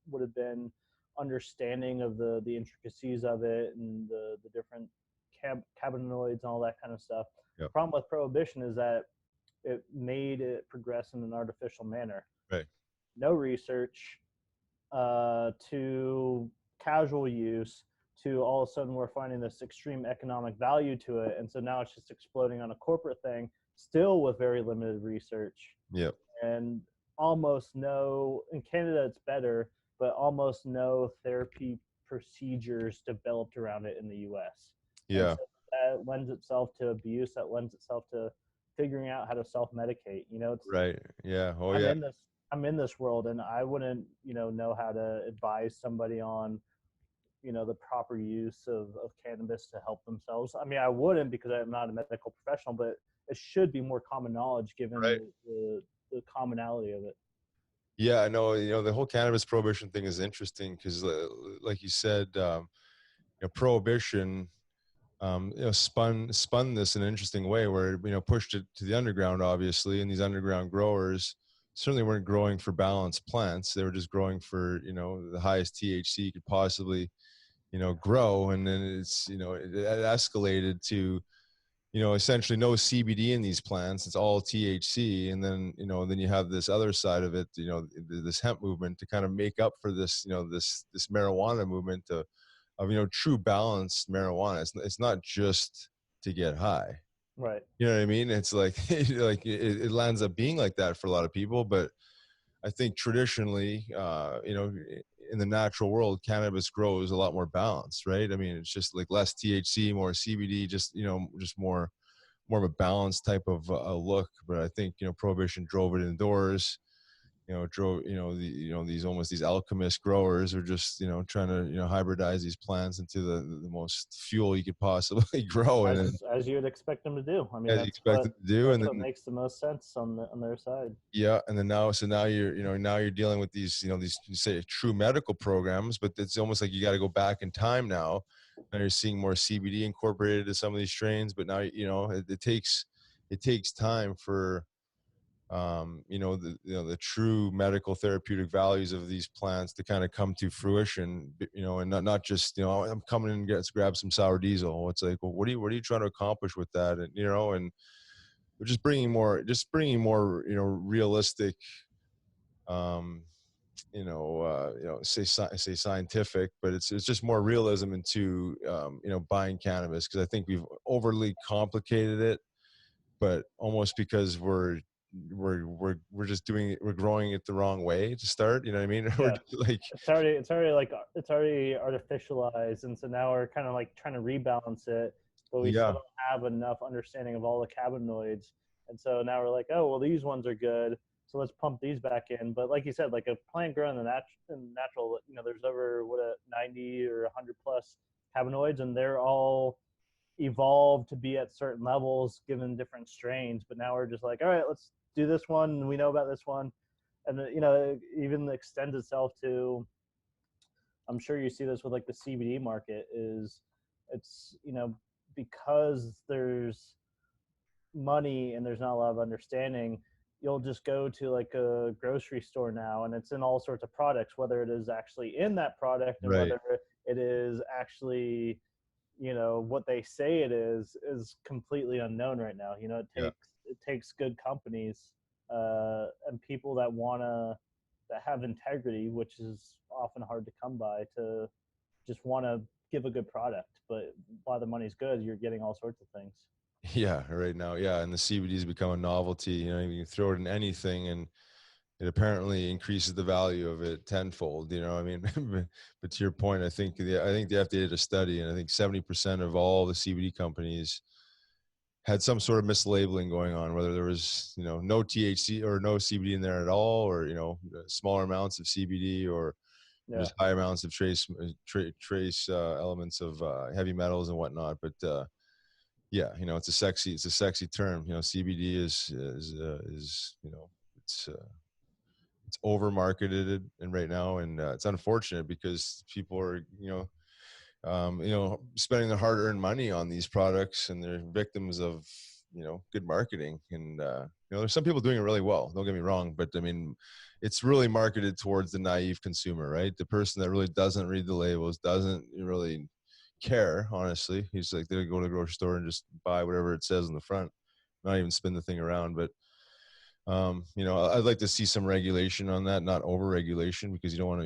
would have been understanding of the intricacies of it, and the different cannabinoids and all that kind of stuff. Yep. The problem with prohibition is that it made it progress in an artificial manner. Right. No research, to casual use, to all of a sudden we're finding this extreme economic value to it. And so now it's just exploding on a corporate thing, still with very limited research. Yep. And almost no, in Canada it's better, but almost no therapy procedures developed around it in the US. Yeah. So that lends itself to abuse, that lends itself to figuring out how to self-medicate. It's Right. Yeah. Oh, I'm yeah. in this world, and I wouldn't, know how to advise somebody on, the proper use of cannabis to help themselves. I mean, I wouldn't, because I'm not a medical professional, but it should be more common knowledge given Right. the commonality of it. Yeah, I know. The whole cannabis prohibition thing is interesting because, like you said, prohibition spun this in an interesting way where, pushed it to the underground, obviously. And these underground growers certainly weren't growing for balanced plants. They were just growing for, the highest THC you could possibly, grow. And then it escalated to, essentially no CBD in these plants. It's all THC. And then, then you have this other side of it, this hemp movement to kind of make up for this, this marijuana movement of, true balanced marijuana. It's not just to get high. Right. You know what I mean? It's like, like it lands up being like that for a lot of people. But I think traditionally, in the natural world, cannabis grows a lot more balanced, right? I mean, it's just like less THC, more CBD, just more of a balanced type of look. But I think prohibition drove it indoors. These almost these alchemist growers are just trying to hybridize these plants into the most fuel you could possibly grow, and as you would expect them to do. I mean, as you expect it to do, and what then makes the most sense on their side. yeah, and then now you're dealing with these these, you say, true medical programs, but it's almost like you got to go back in time now. And you're seeing more CBD incorporated to some of these strains, but now it takes time for the true medical therapeutic values of these plants to kind of come to fruition, and not just I'm coming in and grab some sour diesel. It's like, well, what are you trying to accomplish with that? And and we're just bringing more realistic, say scientific, but it's just more realism into buying cannabis, because I think we've overly complicated it, but almost because we're just doing it, we're growing it the wrong way to start. You know what I mean? Yeah. We're like it's already artificialized, and so now we're kind of like trying to rebalance it, but we still don't have enough understanding of all the cannabinoids, and so now we're like, oh well, these ones are good, so let's pump these back in. But like you said, like a plant growing in natural, there's over 90 or 100 plus cannabinoids, and they're all evolved to be at certain levels given different strains. But now we're just like, all right, let's do this one. We know about this one, and it even extends itself to. I'm sure you see this with like the CBD market. It's because there's money and there's not a lot of understanding. You'll just go to like a grocery store now, and it's in all sorts of products, whether it is actually in that product and whether it is actually what they say it is completely unknown right now. It takes good companies and people that have integrity, which is often hard to come by, to just want to give a good product. But while the money's good, you're getting all sorts of things. Yeah, right now, and the CBD has become a novelty. You can throw it in anything, and it apparently increases the value of it tenfold. I mean, but to your point, I think the FDA did a study, and I think 70% of all the CBD companies had some sort of mislabeling going on, whether there was no THC or no CBD in there at all, or smaller amounts of CBD, or just high amounts of trace elements of heavy metals and whatnot. But it's a sexy term. CBD is it's over marketed and right now, and it's unfortunate because people are spending their hard-earned money on these products, and they're victims of good marketing. And there's some people doing it really well, don't get me wrong, but I mean, it's really marketed towards the naive consumer, right? The person that really doesn't read the labels, doesn't really care, honestly. He's like, they go to the grocery store and just buy whatever it says on the front, not even spin the thing around. But I'd like to see some regulation on that, not over regulation, because you don't want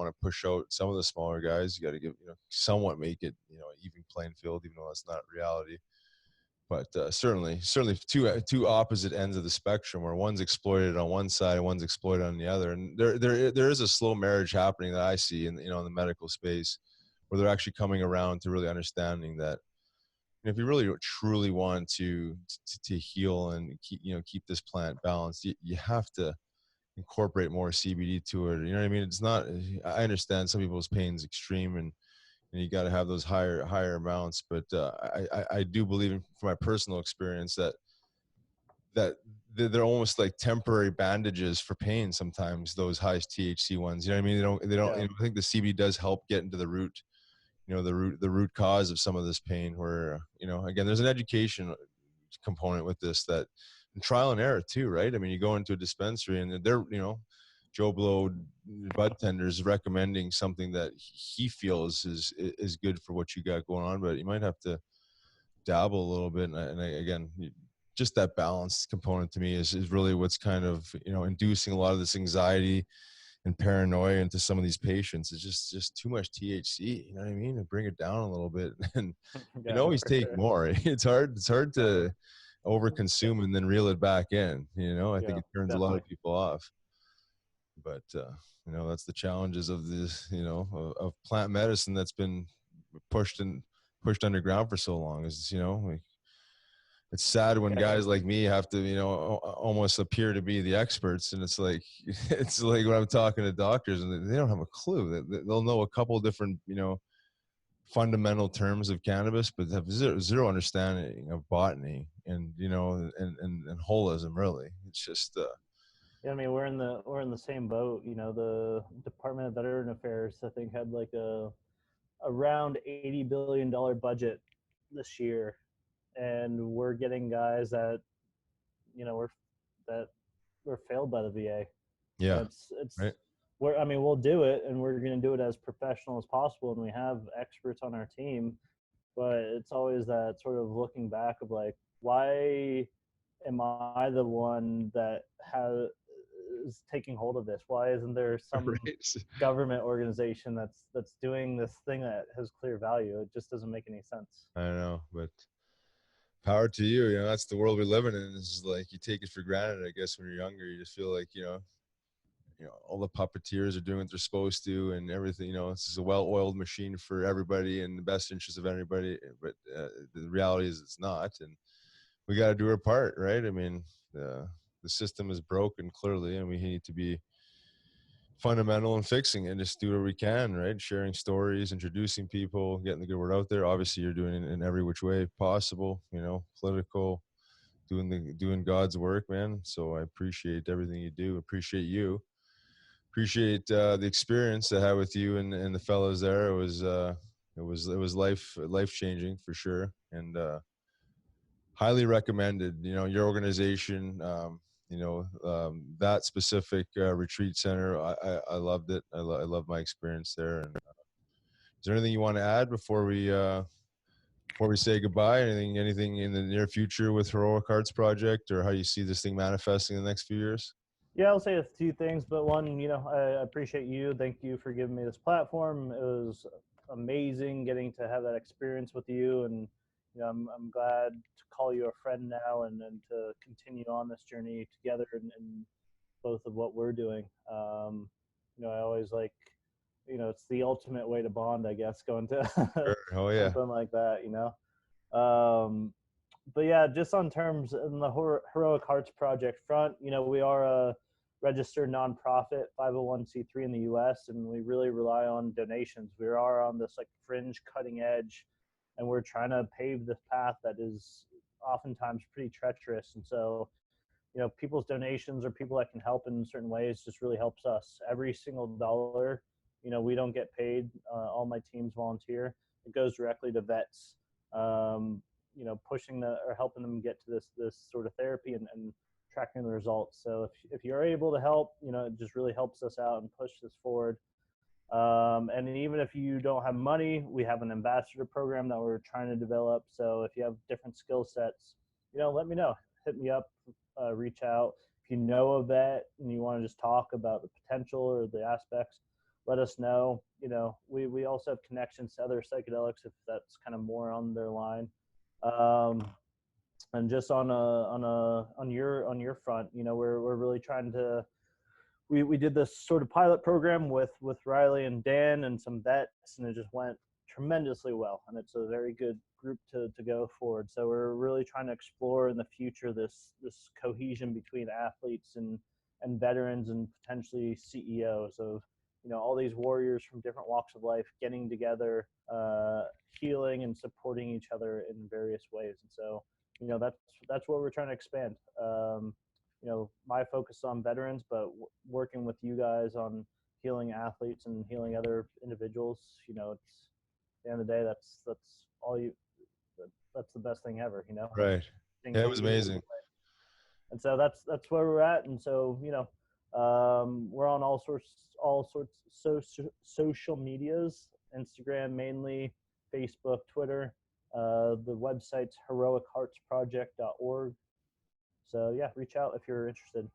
to push out some of the smaller guys. You got to give somewhat make it an even playing field, even though that's not reality. But certainly two opposite ends of the spectrum, where one's exploited on one side and one's exploited on the other. And there is a slow marriage happening that I see in the medical space, where they're actually coming around to really understanding that if you really truly want to heal and keep this plant balanced, you have to incorporate more CBD to it. You know what I mean? It's not. I understand some people's pain is extreme, and you got to have those higher amounts. But I do believe, from my personal experience, that they're almost like temporary bandages for pain. Sometimes those highest THC ones. You know what I mean? They don't. I think the CBD does help get into the root the root cause of some of this pain, where, again, there's an education component with this, that and trial and error too, right? I mean, you go into a dispensary and they're, Joe Blow bud tenders recommending something that he feels is good for what you got going on, but you might have to dabble a little bit. Again, just that balance component to me is really what's kind of, inducing a lot of this anxiety and paranoia into some of these patients. It's just too much THC, you know what I mean? And bring it down a little bit, and you can always take more. It's hard to overconsume and then reel it back in. I think it turns a lot of people off. But that's the challenges of this, of plant medicine that's been pushed underground for so long. Is like, it's sad when guys like me have to, almost appear to be the experts, and it's like when I'm talking to doctors and they don't have a clue. They'll know a couple different, fundamental terms of cannabis, but have zero understanding of botany and and holism. Really, it's just. Yeah, I mean, we're in the same boat. The Department of Veteran Affairs, I think, had like around $80 billion budget this year, and we're getting guys that we're failed by the VA. Yeah, it's right. We'll do it, and we're going to do it as professional as possible, and we have experts on our team, but it's always that sort of looking back of like, why am I the one that is taking hold of this? Why isn't there some government organization that's doing this thing that has clear value? It just doesn't make any sense. I know, but power to you. That's the world we live in. And it's like, you take it for granted, I guess, when you're younger. You just feel like, all the puppeteers are doing what they're supposed to, and everything, this is a well-oiled machine for everybody and the best interest of everybody. But the reality is it's not. And we got to do our part, right? I mean, the system is broken clearly, and we need to be fundamental in fixing it and just do what we can, right? Sharing stories, introducing people, getting the good word out there. Obviously, you're doing it in every which way possible, political, doing God's work, man. So I appreciate everything you do. Appreciate you. Appreciate the experience I had with you and the fellows there. It was life changing for sure, and highly recommended. Your organization, that specific retreat center. I loved it. I love my experience there. And is there anything you want to add before we say goodbye? Anything in the near future with Heroic Hearts Project, or how you see this thing manifesting in the next few years? Yeah, I'll say a few things, but one, I appreciate you. Thank you for giving me this platform. It was amazing getting to have that experience with you, and I'm glad to call you a friend now, and to continue on this journey together and both of what we're doing. I always like, it's the ultimate way to bond, I guess, going to Oh yeah, something like that, but yeah, just on terms in the Heroic Hearts Project front, we are a registered nonprofit 501c3 in the US, and we really rely on donations. We are on this like fringe cutting edge, and we're trying to pave this path that is oftentimes pretty treacherous. And so, people's donations or people that can help in certain ways just really helps us. Every single dollar, we don't get paid. All my teams volunteer. It goes directly to vets, pushing or helping them get to this sort of therapy and tracking the results. So if you're able to help, it just really helps us out and push this forward. And even if you don't have money, we have an ambassador program that we're trying to develop. So if you have different skill sets, let me know. Hit me up, reach out. If you know a vet and you want to just talk about the potential or the aspects, let us know. We also have connections to other psychedelics if that's kind of more on their line. And just on your front, we're really trying to. We did this sort of pilot program with Riley and Dan and some vets, and it just went tremendously well. And it's a very good group to go forward. So we're really trying to explore in the future this cohesion between athletes and veterans and potentially CEOs of all these warriors from different walks of life getting together, healing and supporting each other in various ways. And so that's what we're trying to expand. My focus on veterans, but working with you guys on healing athletes and healing other individuals, the end of the day, that's all you. That's the best thing ever, you know. Right. Things Yeah, it that was you- amazing. And so that's where we're at. And so, you know, we're on all sorts social medias, Instagram mainly, Facebook, Twitter. The website's heroicheartsproject.org. So yeah, reach out if you're interested.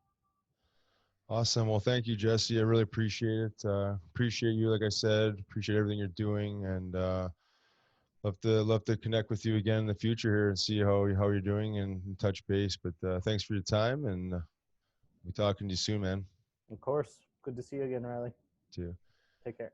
Awesome. Well, thank you, Jesse. I really appreciate it. Appreciate you, like I said. Appreciate everything you're doing, and love to connect with you again in the future here and see how you're doing and touch base. But thanks for your time, and we'll be talking to you soon, man. Of course. Good to see you again, Riley. Too. Take care.